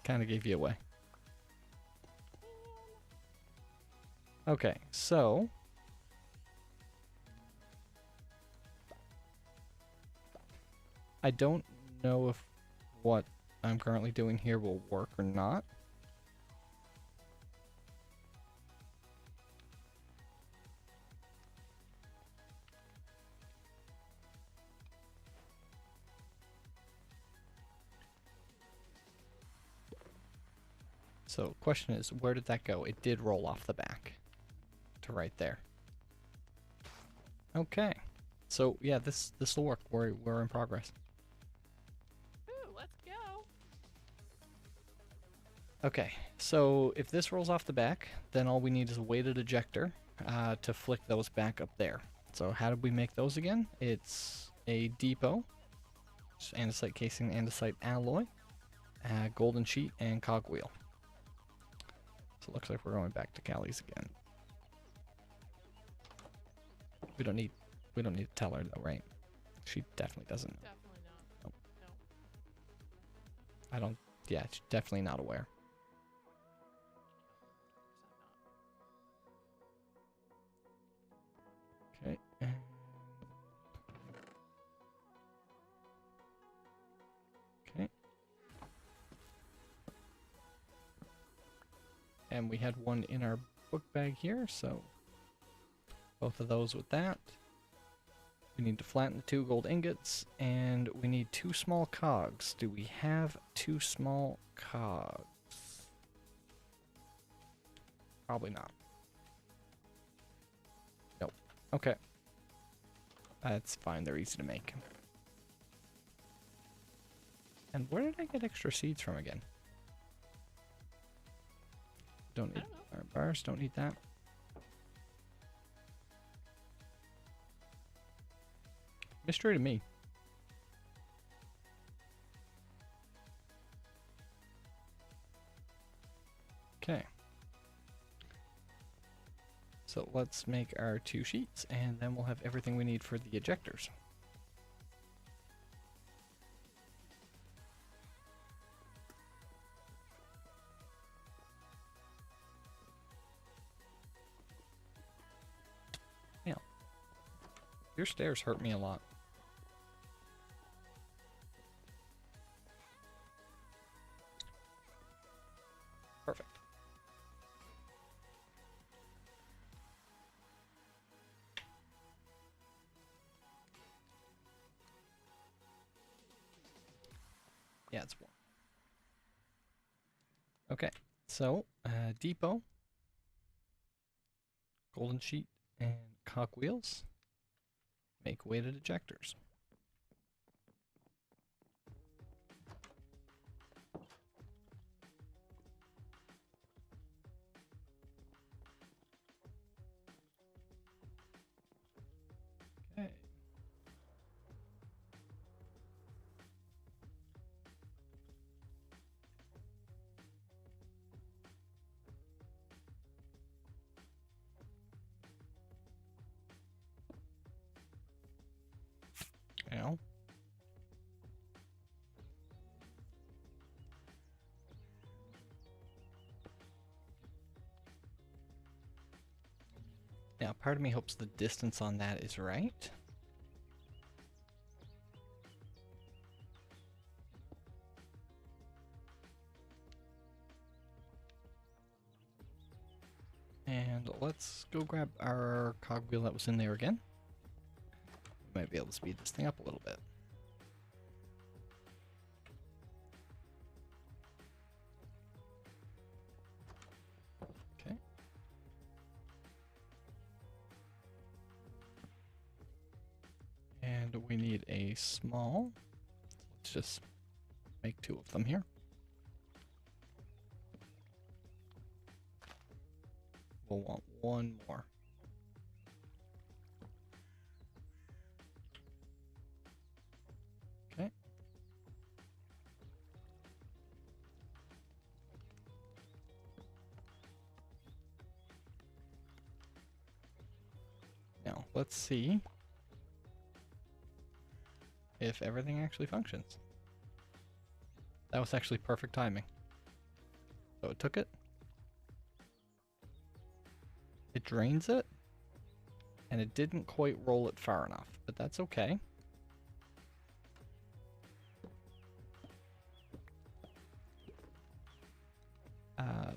Kind of gave you away. Okay, so I don't know if what I'm currently doing here will work or not. So question is, where did that go? It did roll off the back to right there. Okay. So yeah, this will work. We're in progress. Ooh, let's go. Okay, so if this rolls off the back, then all we need is a weighted ejector to flick those back up there. So how did we make those again? It's a depot, andesite casing, andesite alloy, golden sheet, and cogwheel. So it looks like we're going back to Callie's again. We don't need to tell her though, right? She definitely doesn't. Definitely not. Nope. No. I don't. Yeah, she's definitely not aware. Okay. Okay. And we had one in our book bag here, so both of those with that. We need to flatten the 2 gold ingots, and we need 2 small cogs. Do we have 2 small cogs? Probably not. Nope. Okay. That's fine, they're easy to make. And where did I get extra seeds from again? Don't need our bars, don't need that. Mystery to me. Okay. So let's make our 2 sheets, and then we'll have everything we need for the ejectors. Your stairs hurt me a lot. Perfect. Yeah, it's warm. Okay, so depot, golden sheet, and cogwheels make weighted ejectors. Okay. Now, part of me hopes the distance on that is right. And let's go grab our cogwheel that was in there again. We might be able to speed this thing up a little bit. Okay. And we need a small. Let's just make 2 of them here. We'll want 1 more. Okay. Now, let's see if everything actually functions. That was actually perfect timing. So it took it. It drains it. And it didn't quite roll it far enough, but that's okay.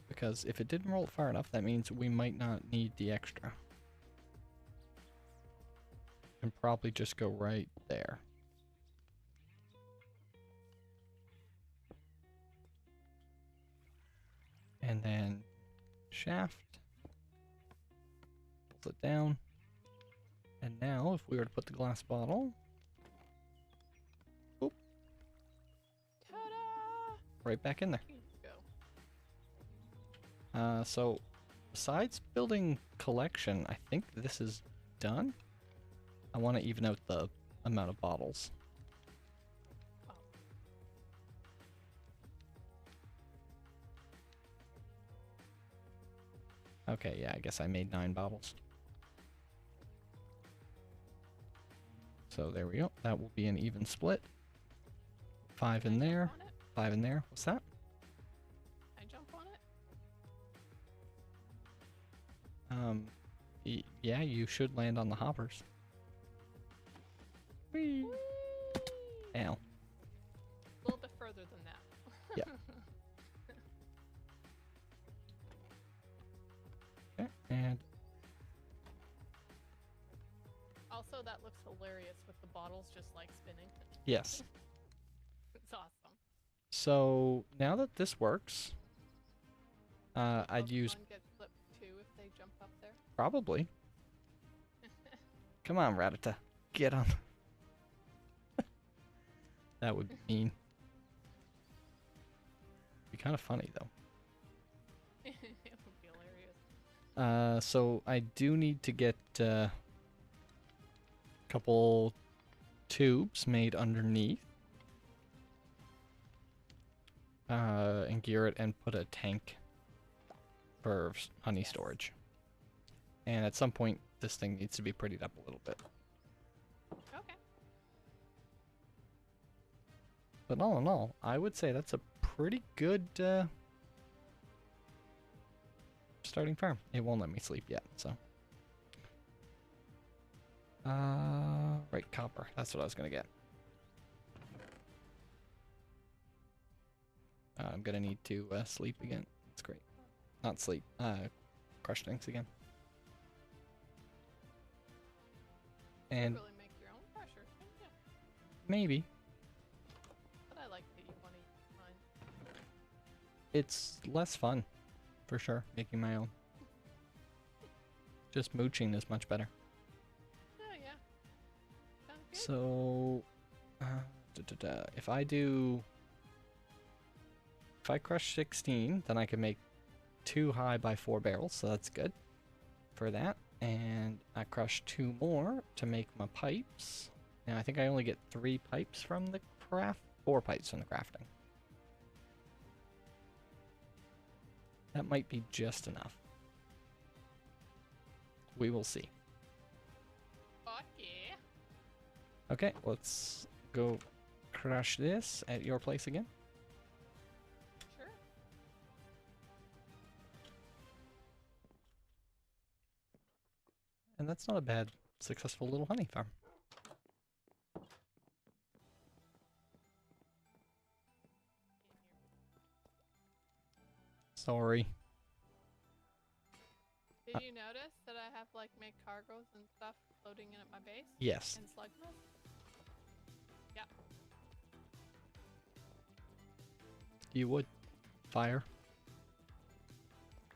Because if it didn't roll it far enough, that means we might not need the extra. And probably just go right there. And then shaft. Pull it down. And now, if we were to put the glass bottle, boop, Ta-da! right back in there. Here you go. So, besides building collection, I think this is done. I want to even out the amount of bottles. Oh. Okay, yeah, I guess I made 9 bottles. So there we go. That will be an even split. 5 in there, 5 in there. What's that? I jump on it? Yeah, you should land on the hoppers. Whee! Whee! Ow. A little bit further than that. Yeah. Okay, and also, that looks hilarious with the bottles just like spinning. yes. It's awesome. So now that this works, I'd use One gets flipped too if they jump up there. probably. Come on, Ratata, get on. That would be mean. Be kind of funny though. It would be hilarious. So I do need to get a couple tubes made underneath. And gear it and put a tank for honey storage. And at some point, this thing needs to be prettied up a little bit. Okay. But all in all, I would say that's a pretty good starting farm. It won't let me sleep yet, so. Right, copper. That's what I was gonna get. I'm gonna need to sleep again. That's great. Not sleep. Crush things again. You And really make your own pressure, couldn't you? maybe But I like that you want to use mine. it's less fun, for sure, making my own. Just mooching is much better. Oh, yeah. Sounds good. So, if I crush 16, then I can make 2 high by 4 barrels, so that's good for that. And I crush 2 more to make my pipes. And I think I only get 3 pipes from the 4 pipes from the crafting. That might be just enough. We will see. Fuck yeah. Okay, let's go crush this at your place again. Sure. And that's not a bad, successful little honey farm. Sorry. Did you notice that I have like made cargoes and stuff floating in at my base? Yes. And slug nest? Yeah. You would. Fire.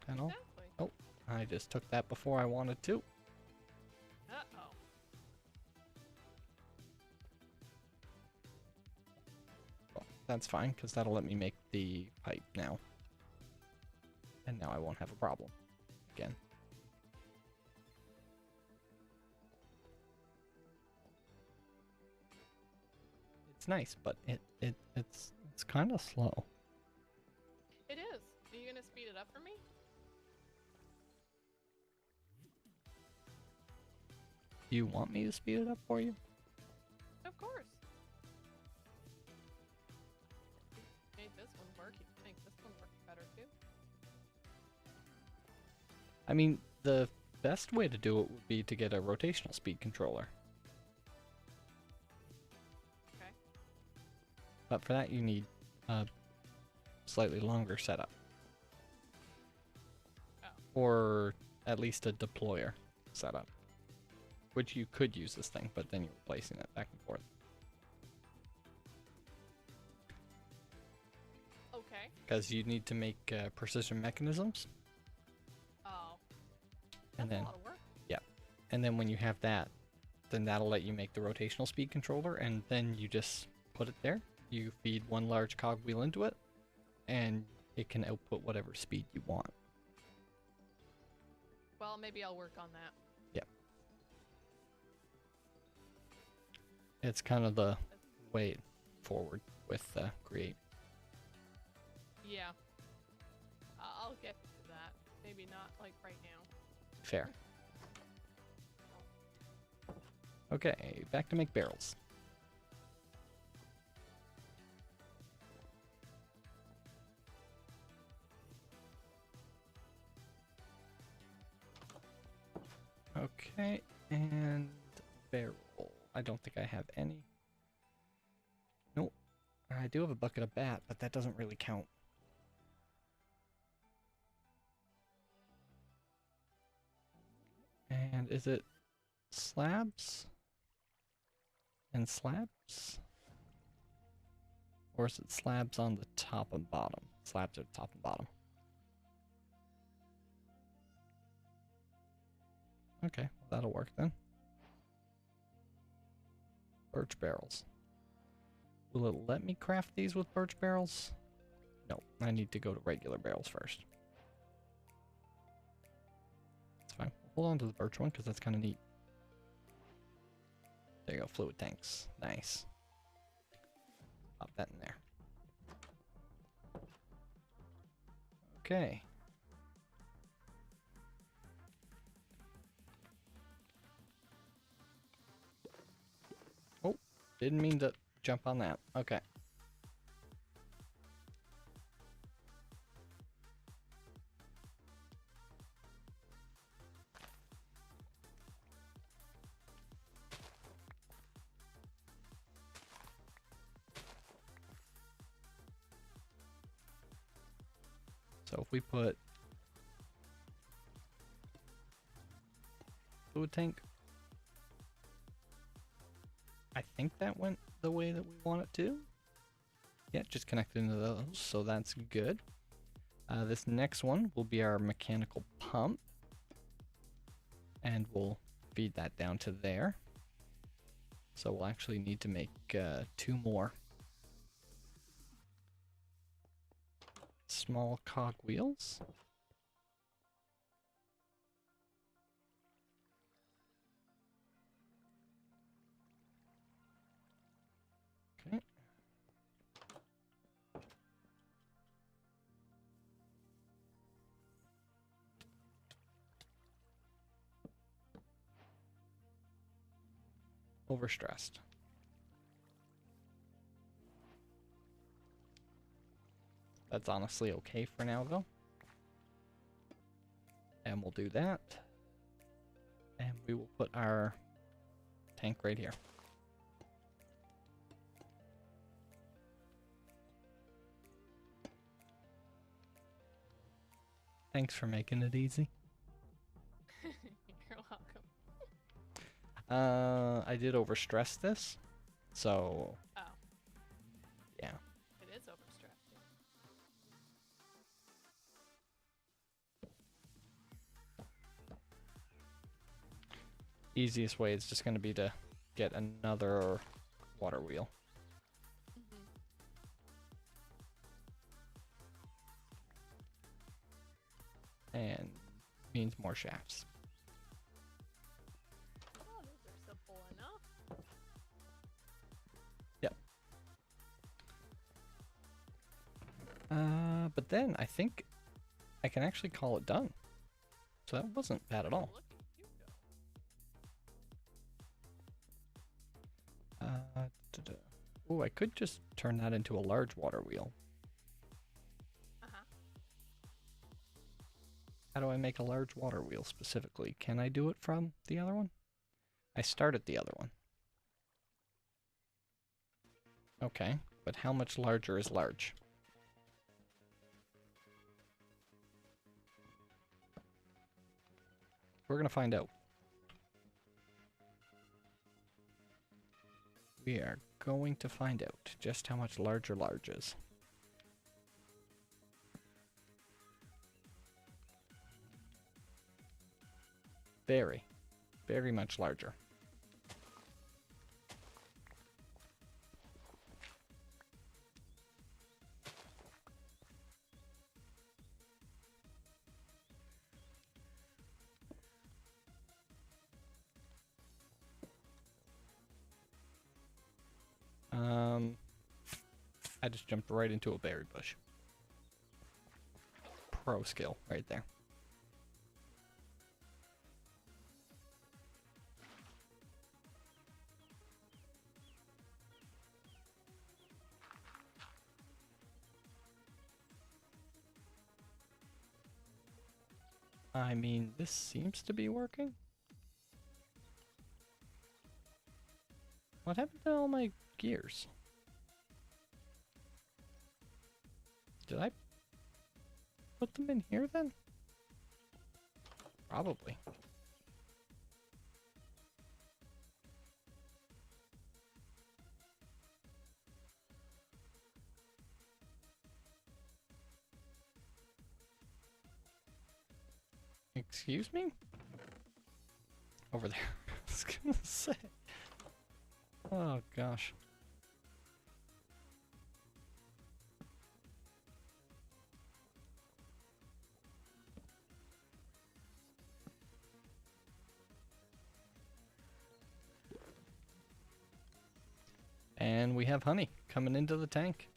And all. Exactly. Oh, I just took that before I wanted to. Uh-oh. Well, that's fine, because that'll let me make the pipe now. And now I won't have a problem. Again. It's nice, but it's kind of slow. It is. Are you gonna speed it up for me? Do you want me to speed it up for you? Of course. Made this one work. You think this one works better too? I mean, the best way to do it would be to get a rotational speed controller. Okay. But for that, you need a slightly longer setup. Oh. Or at least a deployer setup. Which you could use this thing, but then you're replacing it back and forth. Okay. Because you need to make precision mechanisms. Oh. And That's then, a lot of work. and then when you have that, then that'll let you make the rotational speed controller, and then you just put it there. You feed one large cogwheel into it, and it can output whatever speed you want. Well, maybe I'll work on that. It's kind of the way forward with Create. Yeah. I'll get to that. Maybe not like right now. Fair. Okay, back to make barrels. Okay, and barrel. I don't think I have any. Nope. I do have a bucket of bat, but that doesn't really count. And is it slabs? And slabs? Or is it slabs on the top and bottom? Slabs are the top and bottom. Okay, well, that'll work then. Birch barrels. Will it let me craft these with birch barrels? No, I need to go to regular barrels first. It's fine. Hold on to the birch one because that's kind of neat. There you go, fluid tanks. Nice. Pop that in there. Okay. Oh, didn't mean to jump on that. Okay. So if we put fluid tank, I think that went the way that we want it to. Yeah, just connected into those, so that's good. This next one will be our mechanical pump, and we'll feed that down to there. So we'll actually need to make 2 more small cog wheels. Okay. Overstressed. That's honestly okay for now, though. And we'll do that. And we will put our tank right here. Thanks for making it easy. You're welcome. I did overstress this, so Oh. yeah. It is overstressed. Easiest way is just going to be to get another water wheel. And means more shafts. Oh, those are simple enough. Yep. But then I think I can actually call it done. So that wasn't bad at all. Look at you go. Oh, I could just turn that into a large water wheel. How do I make a large water wheel specifically? Can I do it from the other one? I started the other one. Okay, but how much larger is large? We're gonna find out. We are going to find out just how much larger large is. Very, very much larger. I just jumped right into a berry bush. Pro skill right there. I mean, this seems to be working. What happened to all my gears? Did I put them in here then? Probably. Excuse me? Over there. I was gonna say. Oh gosh. And we have honey coming into the tank.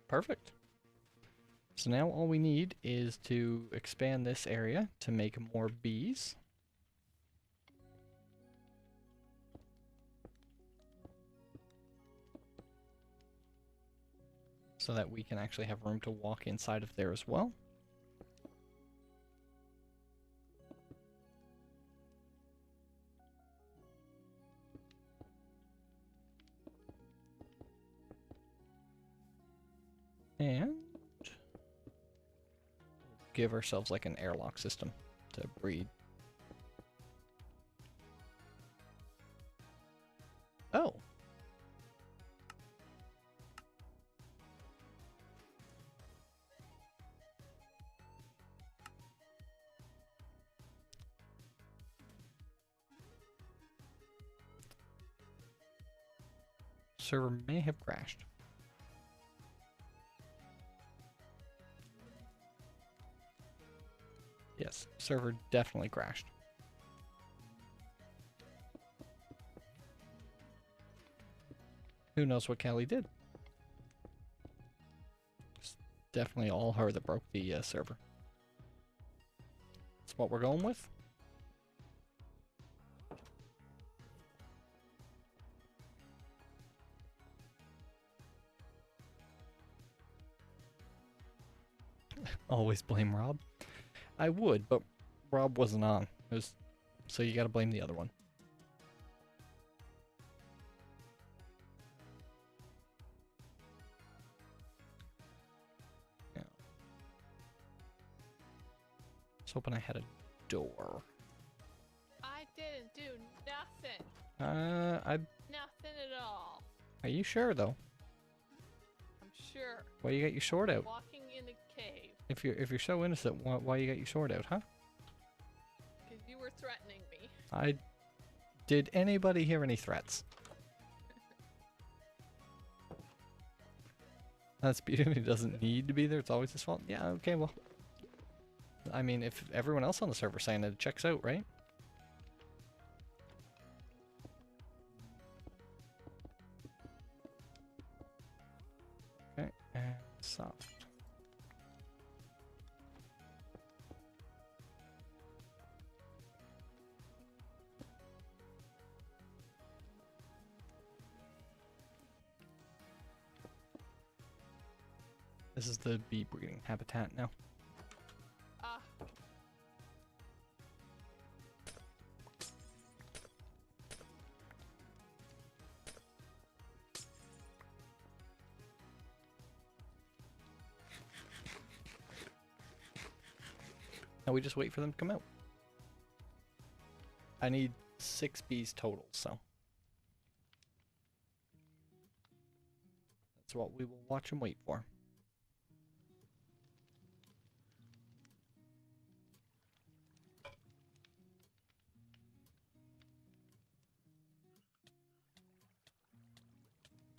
Perfect. So now all we need is to expand this area to make more bees. So that we can actually have room to walk inside of there as well. give ourselves like an airlock system to breed. Oh. Server may have crashed. Yes, server definitely crashed. Who knows what Callie did? It's definitely all her that broke the server. That's what we're going with. Always blame Rob. I would, but Rob wasn't on. So you gotta blame the other one. Yeah. I was hoping I had a door. I didn't do nothing. Nothing at all. Are you sure though? I'm sure. Why you got your sword out? Walking in a cave. If you're so innocent, why you got your sword out, huh? Because you were threatening me. Did anybody hear any threats? That's beauty. He doesn't need to be there. It's always his fault. Yeah. Okay. Well, I mean, if everyone else on the server saying it, it checks out, right? Okay. And soft. This is the bee breeding habitat now. Ah. Now we just wait for them to come out. I need 6 bees total, so. That's what we will watch and wait for.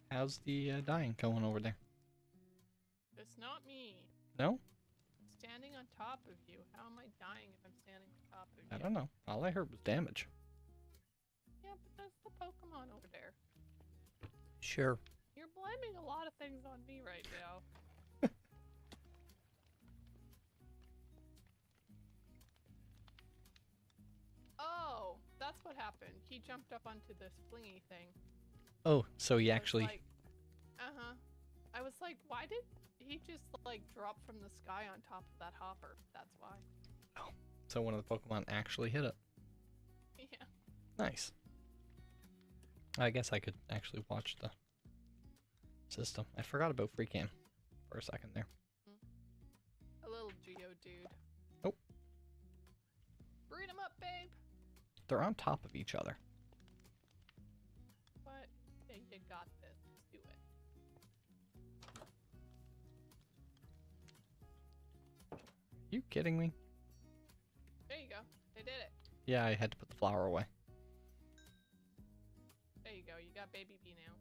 How's the dying going over there? It's not me. No? I'm standing on top of you. How am I dying if I'm standing on top of you? I don't know. All I heard was damage. Yeah, but that's the Pokemon over there. Sure. You're blaming a lot of things on me right now. Oh, that's what happened. He jumped up onto this flingy thing. Oh, so he actually... Like, uh-huh. I was like, why did he just, like, drop from the sky on top of that hopper? That's why. Oh, so one of the Pokemon actually hit it. Yeah. Nice. I guess I could actually watch the system. I forgot about free cam for a second there. A little Geodude. Oh. Breed him up, babe! They're on top of each other. What? Yeah, you got this. Let's do it. Are you kidding me? There you go. They did it. Yeah, I had to put the flower away. There you go. You got Baby Bee now.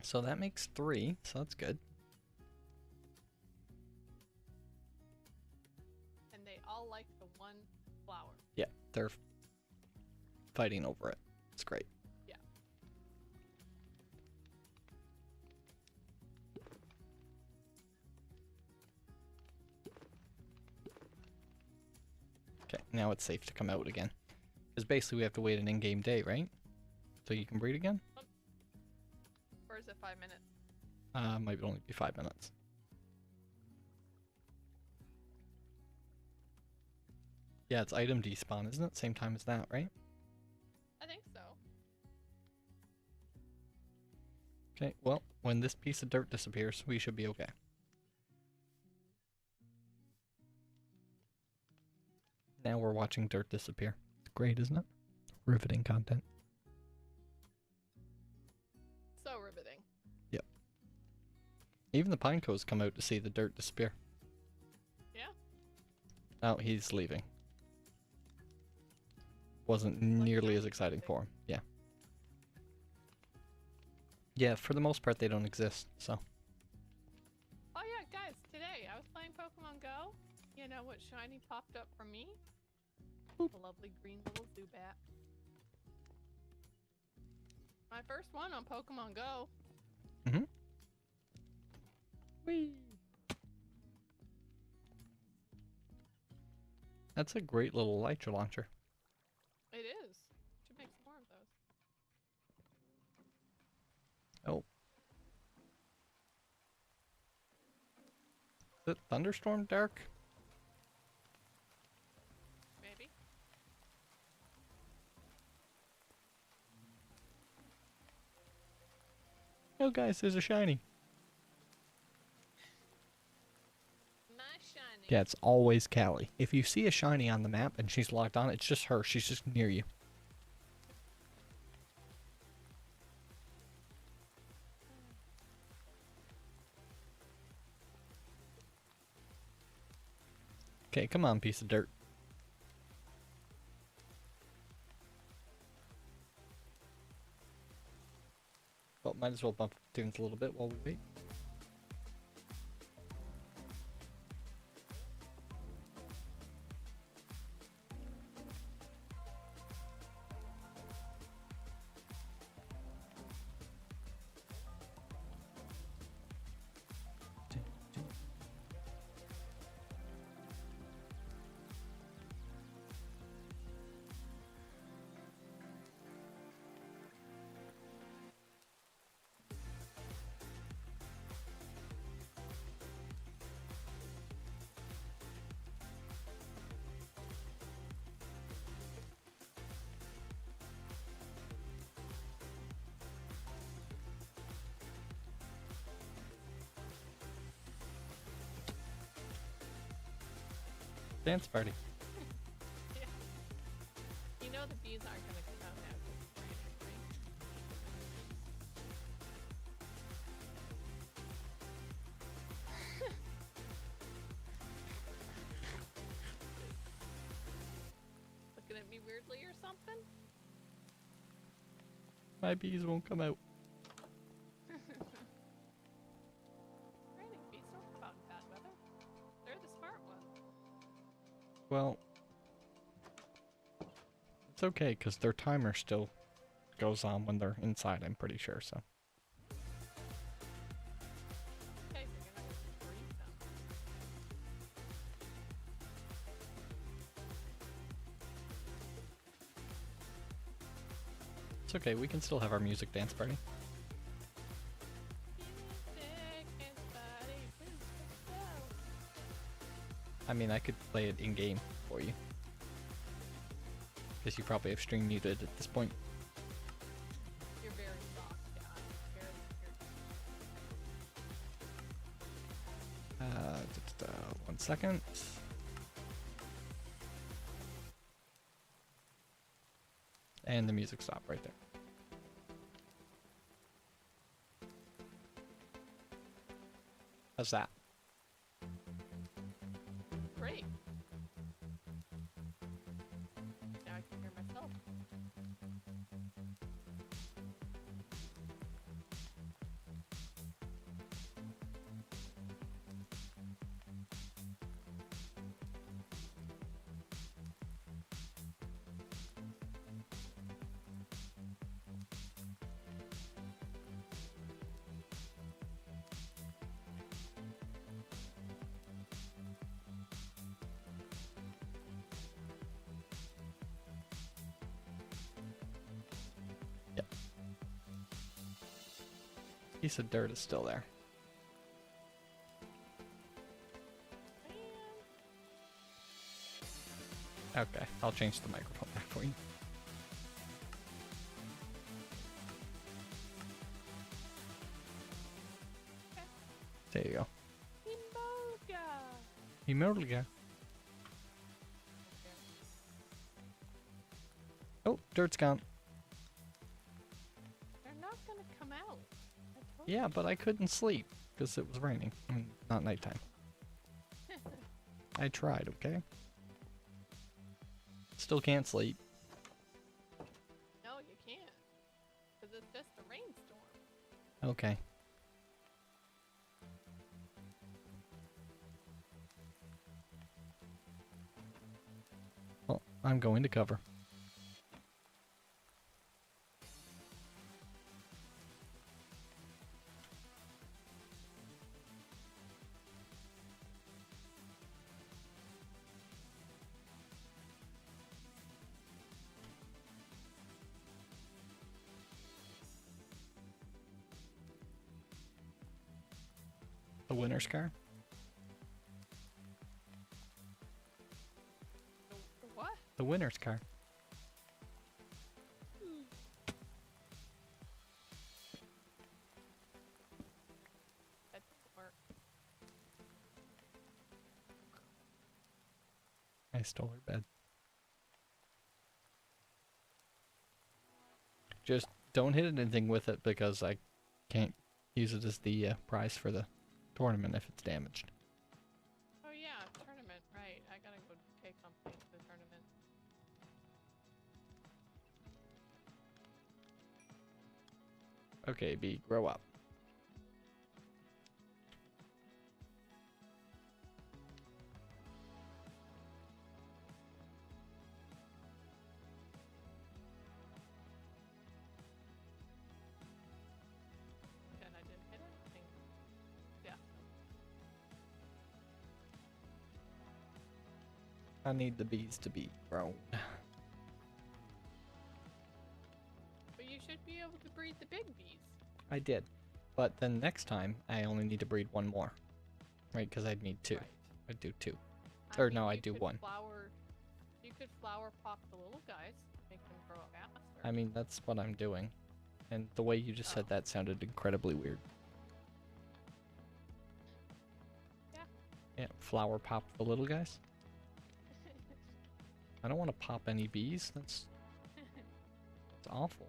So that makes 3, so that's good. And they all like the one flower. Yeah, they're fighting over it. It's great. Yeah. Okay, now it's safe to come out again. Because basically we have to wait an in-game day, right? So you can breed again? Or is it 5 minutes? Might only be 5 minutes. Yeah, it's item despawn, isn't it? Same time as that, right? I think so. Okay, well, when this piece of dirt disappears, we should be okay. Now we're watching dirt disappear. It's great, isn't it? Riveting content. So riveting. Yep. Even the pine cones come out to see the dirt disappear. Yeah? Oh, he's leaving. Wasn't nearly as exciting for him. Yeah. Yeah, for the most part, they don't exist, so. Oh yeah, guys, today I was playing Pokemon Go. You know what shiny popped up for me? Boop. A lovely green little Zubat. My first one on Pokemon Go. Mm-hmm. Whee! That's a great little Elytra launcher. It is. Should make some more of those. Oh. Is it thunderstorm dark? Maybe. Oh, guys, there's a shiny. My shiny. Yeah, it's always Callie. If you see a shiny on the map and she's locked on, it's just her. She's just near you. Okay, come on, piece of dirt. Well, might as well bump up tunes a little bit while we wait. Dance party. Yeah. You know the bees aren't gonna come out now 'cause it's raining, right? Looking at me weirdly or something? My bees won't come out. Raining bees don't come out in bad weather. They're the smart ones. Well, it's okay, because their timer still goes on when they're inside, I'm pretty sure, so. Okay, so you're not gonna freeze them. It's okay, we can still have our music dance party. Music and body, please go. I mean, I could play it in-game for you. Because you probably have stream muted at this point. You're very soft, yeah. Very, One second. And the music stopped right there. How's that? great. Now I can hear myself. Piece of dirt is still there. Okay, I'll change the microphone back for you. There you go. Emolga. Emolga. Oh, dirt's gone. They're not gonna come out. Yeah, but I couldn't sleep because it was raining. Not nighttime. I tried, okay? Still can't sleep. No, you can't. Because it's just a rainstorm. Okay. Well, I'm going to cover. The winner's car? The what? The winner's car. That didn't work. I stole her bed. Just don't hit anything with it because I can't use it as the prize for the tournament if it's damaged. Oh yeah, tournament, right. I gotta go take something to the tournament. Okay, B, grow up. And I didn't hit anything. Yeah. I need the bees to be grown. But you should be able to breed the big bees. I did. But then next time, I only need to breed one more. Right, because I'd need two. Right. I'd do two. I Or mean, no, you I'd do could one. You could flower pop the little guys, make them grow up faster. I mean, that's what I'm doing. And the way you just said that sounded incredibly weird. Yeah. Yeah, flower pop the little guys? I don't want to pop any bees. That's awful.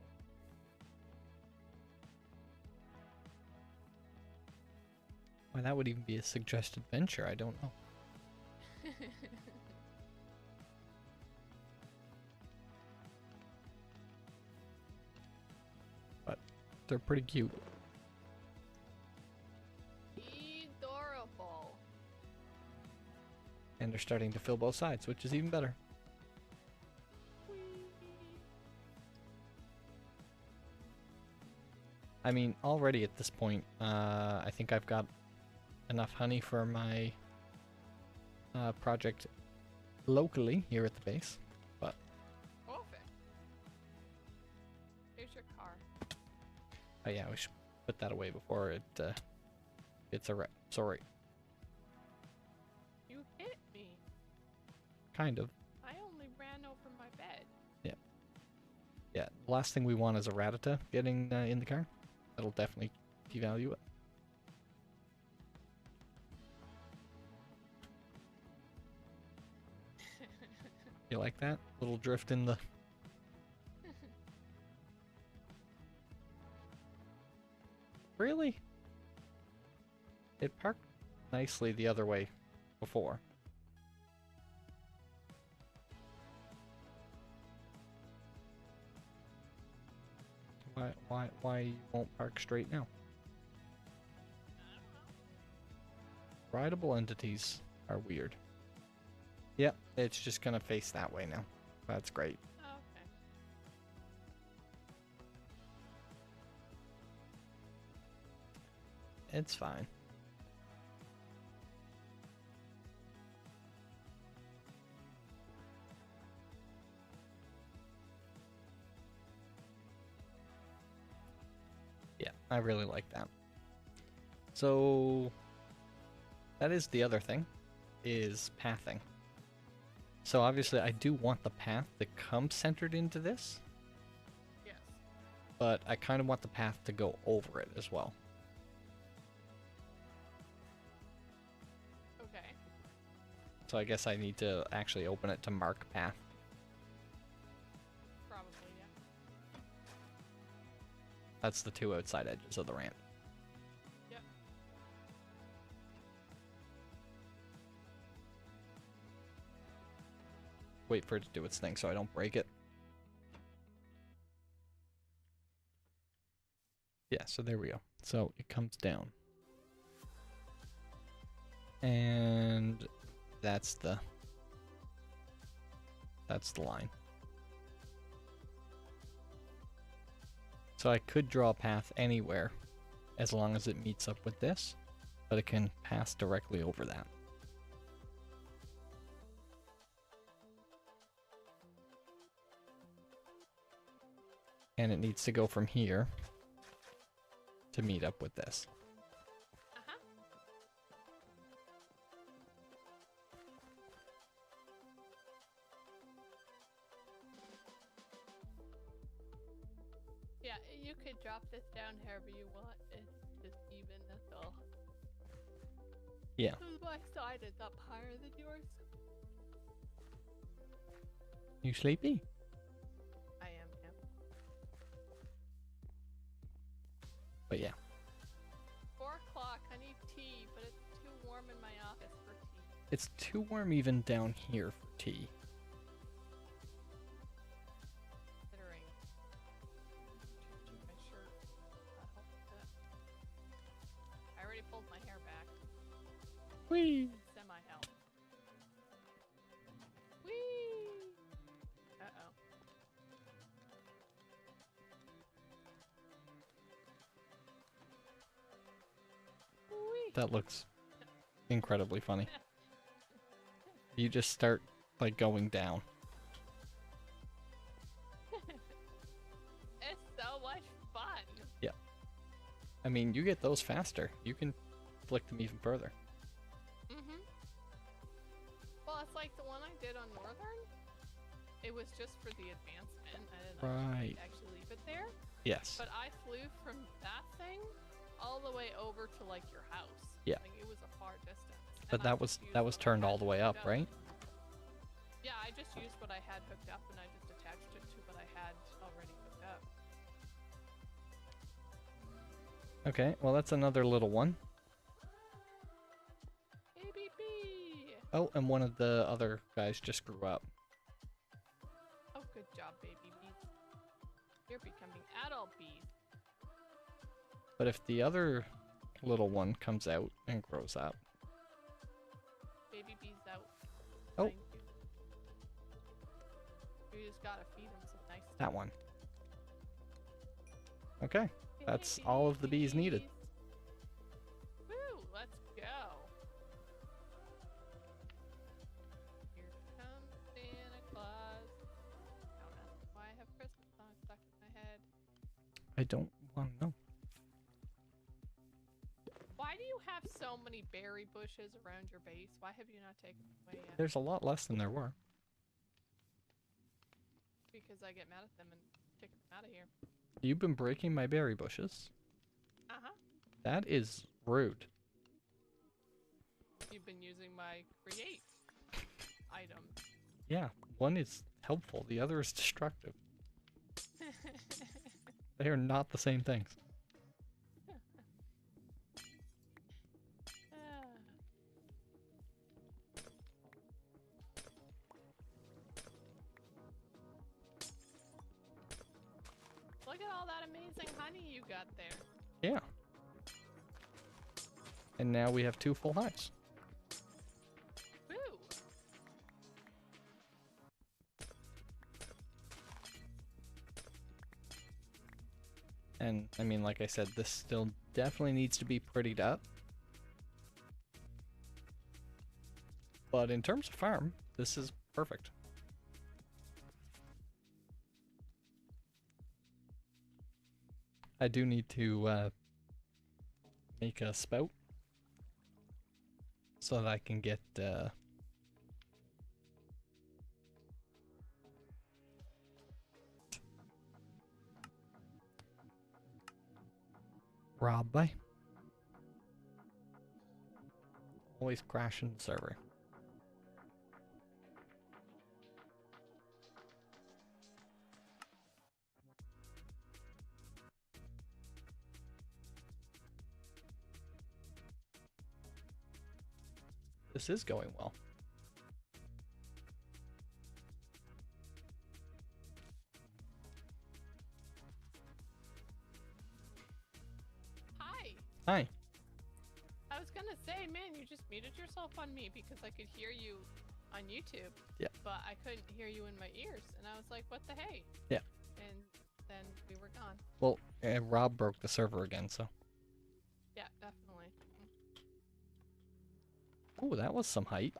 Why that would even be a suggested venture, I don't know. But they're pretty cute. Adorable. And they're starting to fill both sides, which is even better. Whee. I mean, already at this point, I think I've got enough honey for my project locally here at the base. But Perfect. Here's your car. oh yeah, we should put that away before it gets a wreck. Sorry, You hit me. kind of. I only ran over my bed. Yeah, the last thing we want is a Rattata getting in the car. That'll definitely devalue it. You like that? Little drift in the... Really? It parked nicely the other way before. Why you won't park straight now? Rideable entities are weird. Yep, it's just gonna face that way now. That's great. Okay. It's fine. Yeah, I really like that. So that is the other thing, is pathing. So obviously I do want the path to come centered into this, Yes. but I kind of want the path to go over it as well. So I guess I need to actually open it to mark path. Probably, yeah. That's the two outside edges of the ramp. Yep. Wait for it to do its thing so I don't break it. Yeah, so there we go. So it comes down. And that's the line. So I could draw a path anywhere as long as it meets up with this, but it can pass directly over that. And it needs to go from here to meet up with this. Uh-huh. Yeah, you could drop this down however you want. It's just even, that's all. Yeah. My side is up higher than yours. You sleepy? I am, yeah. But yeah. 4 o'clock, I need tea, but it's too warm in my office for tea. It's too warm even down here for tea. Considering my shirt. That helps a bit. I already pulled my hair back. Whee! Semi-help. Whee! Uh-oh. Whee! That looks incredibly funny. You just start like going down. It's so much fun. Yeah. I mean, you get those faster. You can flick them even further. Mm-hmm. Well, it's like the one I did on Northern. It was just for the advancement. I didn't actually leave it there. Yes. But I flew from that thing all the way over to like your house. Yeah. Like it was a far distance. But And I that was just used what I turned had all the way up, hooked right? Yeah, I just used what I had hooked up and I just attached it to what I had already hooked up. Okay, well that's another little one. ABB! Oh, and one of the other guys just grew up. Oh, good job, baby bees. You're becoming adult bees. But if the other little one comes out and grows up. Baby bees out. Oh. Thank you. You just gotta feed them some nice That one. Okay, that's all of the bees needed. Woo, let's go. Here comes Santa Claus. Don't ask me why I have Christmas songs stuck in my head. I don't want to know. Why do you have so many berry bushes around your base? Why have you not taken them away yet? There's a lot less than there were. Because I get mad at them and kick them out of here. You've been breaking my berry bushes. Uh-huh. That is rude. You've been using my create item. Yeah, one is helpful, the other is destructive. They are not the same things. Look at all that amazing honey you got there. Yeah. And now we have 2 full hives. Woo! And I mean, like I said, this still definitely needs to be prettied up. But in terms of farm, this is perfect. I do need to make a spout so that I can get robbed by. Always crashing the server. This is going well. Hi. Hi. I was gonna say, man, you just muted yourself on me because I could hear you on YouTube. Yeah. But I couldn't hear you in my ears, and I was like, "What the hey?" Yeah. And then we were gone. Well, Rob broke the server again, so. Yeah, definitely. Oh, that was some height.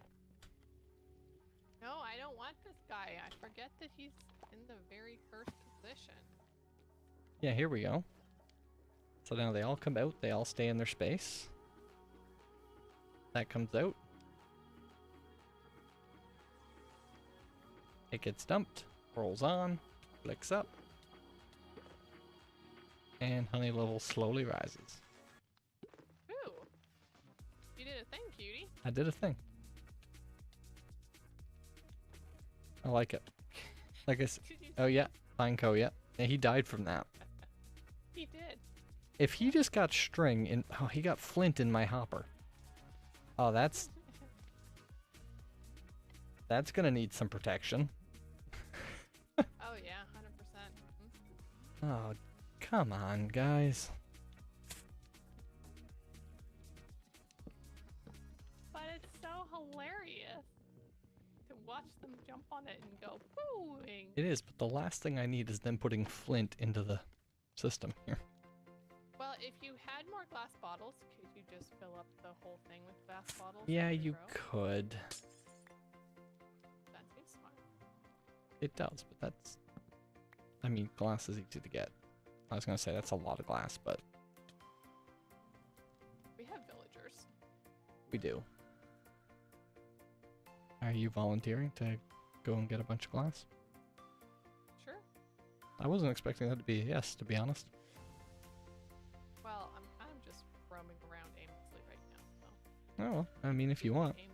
No, I don't want this guy. I forget that he's in the very first position. Yeah, here we go. So now they all come out, they all stay in their space. That comes out. It gets dumped, rolls on, flicks up. And honey level slowly rises. Ooh. You did a thing, cutie. I did a thing. I like it. Like I said, oh yeah, Pineco, yeah. Yeah, he died from that. He did. If he just got string in, oh, he got flint in my hopper. Oh, that's gonna need some protection. Oh yeah, 100%. Oh, come on, guys. But it's so hilarious to watch them jump on it and go booing. It is, but the last thing I need is them putting flint into the system here. Well, if you had more glass bottles, could you just fill up the whole thing with glass bottles? Yeah, in a you row? could. That seems smart. It does, but that's... I mean, glass is easy to get. I was gonna say that's a lot of glass, but We have villagers. we do. Are you volunteering to go and get a bunch of glass? Sure. I wasn't expecting that to be a yes, to be honest. Well, I'm kind of just roaming around aimlessly right now, so. Oh, well, I mean, if you want. Aimless.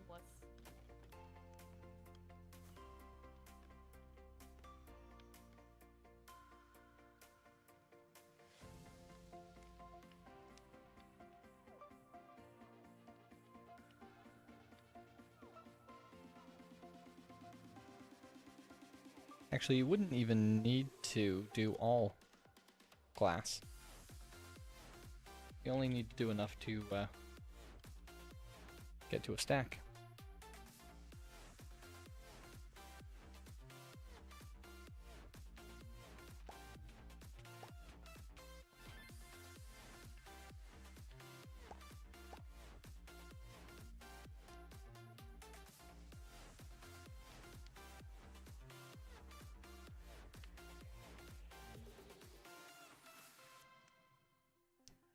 Actually, you wouldn't even need to do all glass. You only need to do enough to get to a stack.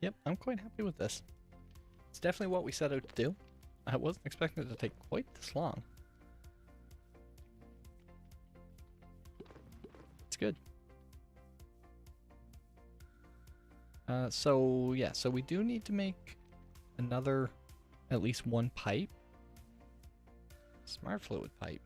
Yep, I'm quite happy with this. It's definitely what we set out to do. I wasn't expecting it to take quite this long. It's good. So yeah, so we do need to make another, at least one pipe. Smart fluid pipe.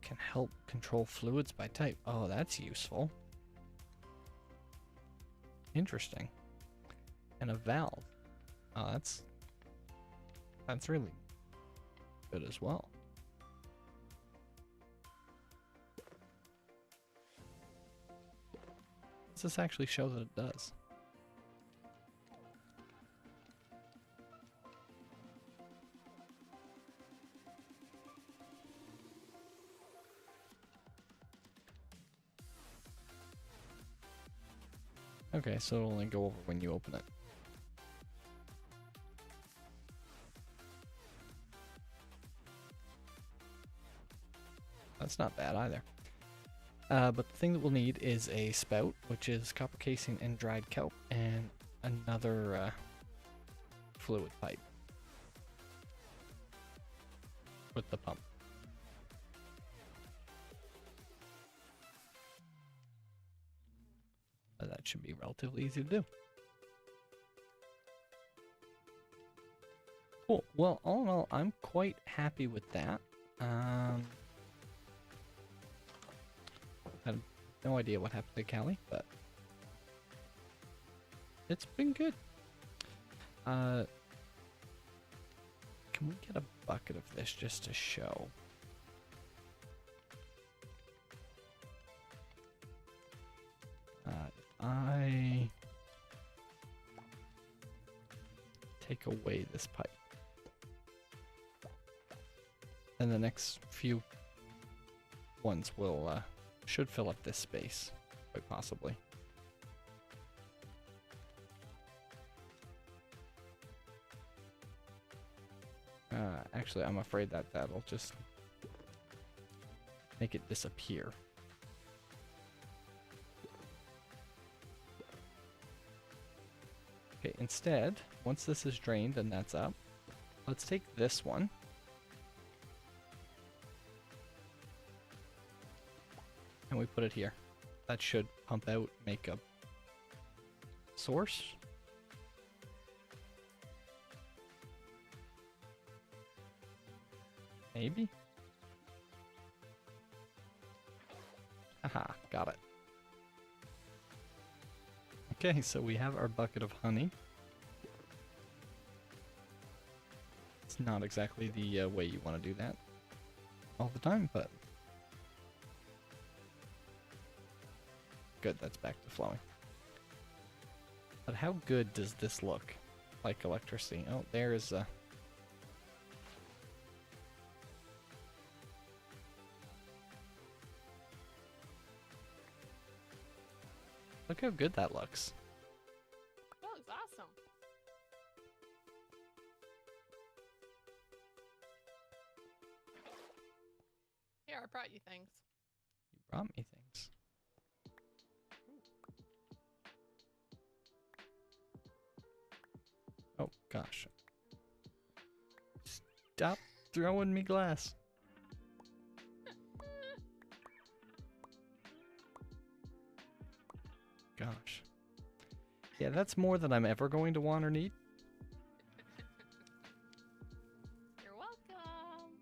Can help control fluids by type. Oh, that's useful. Interesting. And a valve. Oh, that's really good as well. Does this actually show that it does? Okay, so it'll only go over when you open it. That's not bad either. But the thing that we'll need is a spout, which is copper casing and dried kelp, and another fluid pipe with the pump. That should be relatively easy to do. Cool. Well, all in all, I'm quite happy with that. I have no idea what happened to Callie, but it's been good. Can we get a bucket of this just to show? I take away this pipe. And the next few ones will should fill up this space, quite possibly. Actually, I'm afraid that that'll just make it disappear. Okay, instead, once this is drained and that's up, let's take this one. And we put it here. That should pump out, make a source. Maybe? Haha, got it. Okay, so we have our bucket of honey. It's not exactly the way you want to do that all the time, but good, that's back to flowing. But how good does this look? Like electricity. Oh, there's a... Look how good that looks. That looks awesome. Here, I brought you things. You brought me things. Oh, gosh. Stop throwing me glass. Gosh. Yeah, that's more than I'm ever going to want or need. You're welcome.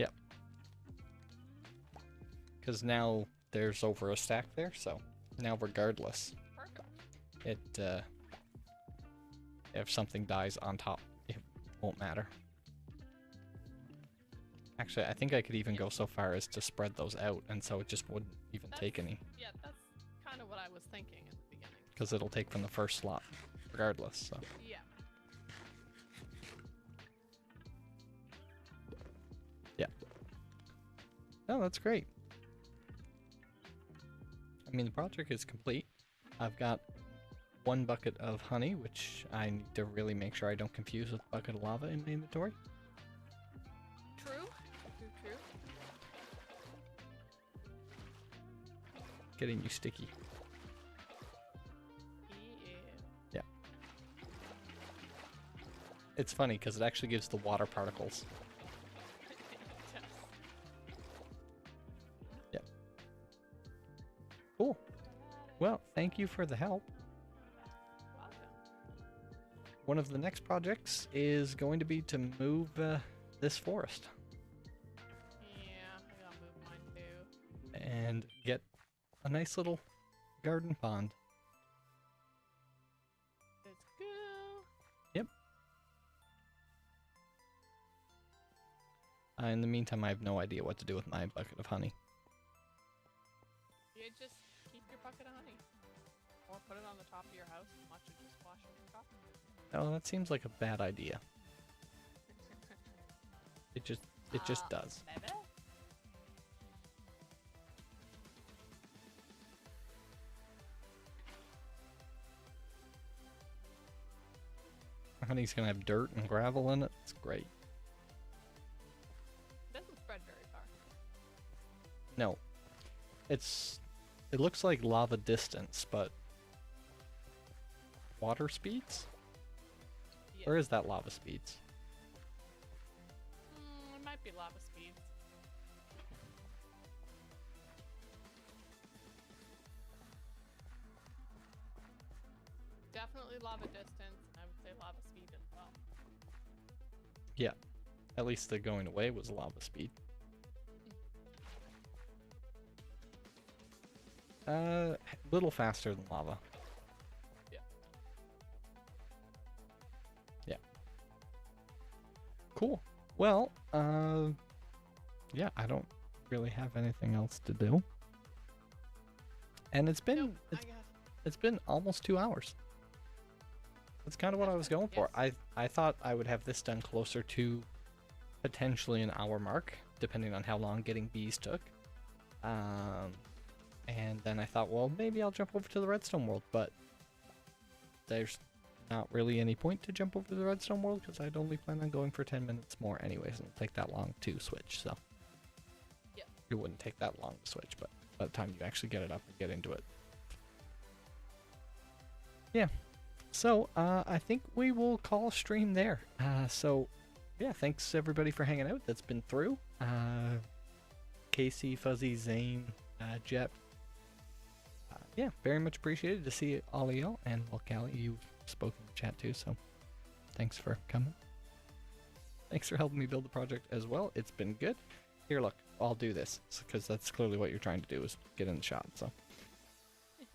Yep. Because now there's over a stack there, so now regardless. If something dies on top, it won't matter. Actually, I think I could even go so far as to spread those out, and so it just wouldn't even take any. Yeah, that's kind of what I was thinking at the beginning. Because it'll take from the first slot, regardless, so. Yeah. Yeah. No, that's great. I mean, the project is complete. I've got one bucket of honey, which I need to really make sure I don't confuse with a bucket of lava in my inventory. True. True. Getting you sticky. Yeah. Yeah. It's funny because it actually gives the water particles. Yeah. Cool. Well, thank you for the help. One of the next projects is going to be to move this forest. Yeah, I gotta move mine too. And get a nice little garden pond. Let's go. Yep. In the meantime, I have no idea what to do with my bucket of honey. You just keep your bucket of honey. Or put it on the top of your house and watch it just wash over top. Oh, that seems like a bad idea. It just does. Maybe? Honey's gonna have dirt and gravel in it. It's great. It doesn't spread very far. No. It looks like lava distance, but water speeds? Yeah. Or is that lava speeds? It might be lava speeds. Definitely lava distance. I would lava speed as well. Yeah, at least the going away was lava speed. Little faster than lava. Yeah. Yeah. Cool. Well, yeah, I don't really have anything else to do. And it's been it's been almost 2 hours. That's kind of what I was going for. I thought I would have this done closer to potentially an hour mark, depending on how long getting bees took. And then I thought, well, maybe I'll jump over to the redstone world, but there's not really any point to jump over to the redstone world because I'd only plan on going for 10 minutes more anyways, and it'll take that long to switch, so. Yep. It wouldn't take that long to switch, but by the time you actually get it up and get into it. Yeah. So, I think we will call stream there. So, yeah, thanks everybody for hanging out that's been through. Casey, Fuzzy, Zane, Jet. Yeah, very much appreciated to see all of y'all. And, well, Callie, you spoke in the chat too, so thanks for coming. Thanks for helping me build the project as well. It's been good. Here, look, I'll do this, because that's clearly what you're trying to do, is get in the shot, so. Yeah,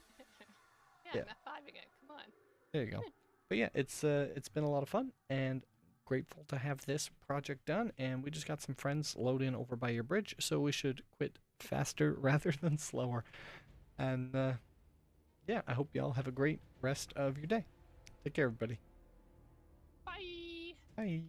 I'm at 5 again, come on. There you go. But yeah, it's been a lot of fun, and grateful to have this project done, and we just got some friends load in over by your bridge, so we should quit faster rather than slower. And yeah, I hope y'all have a great rest of your day. Take care, everybody. Bye. Bye.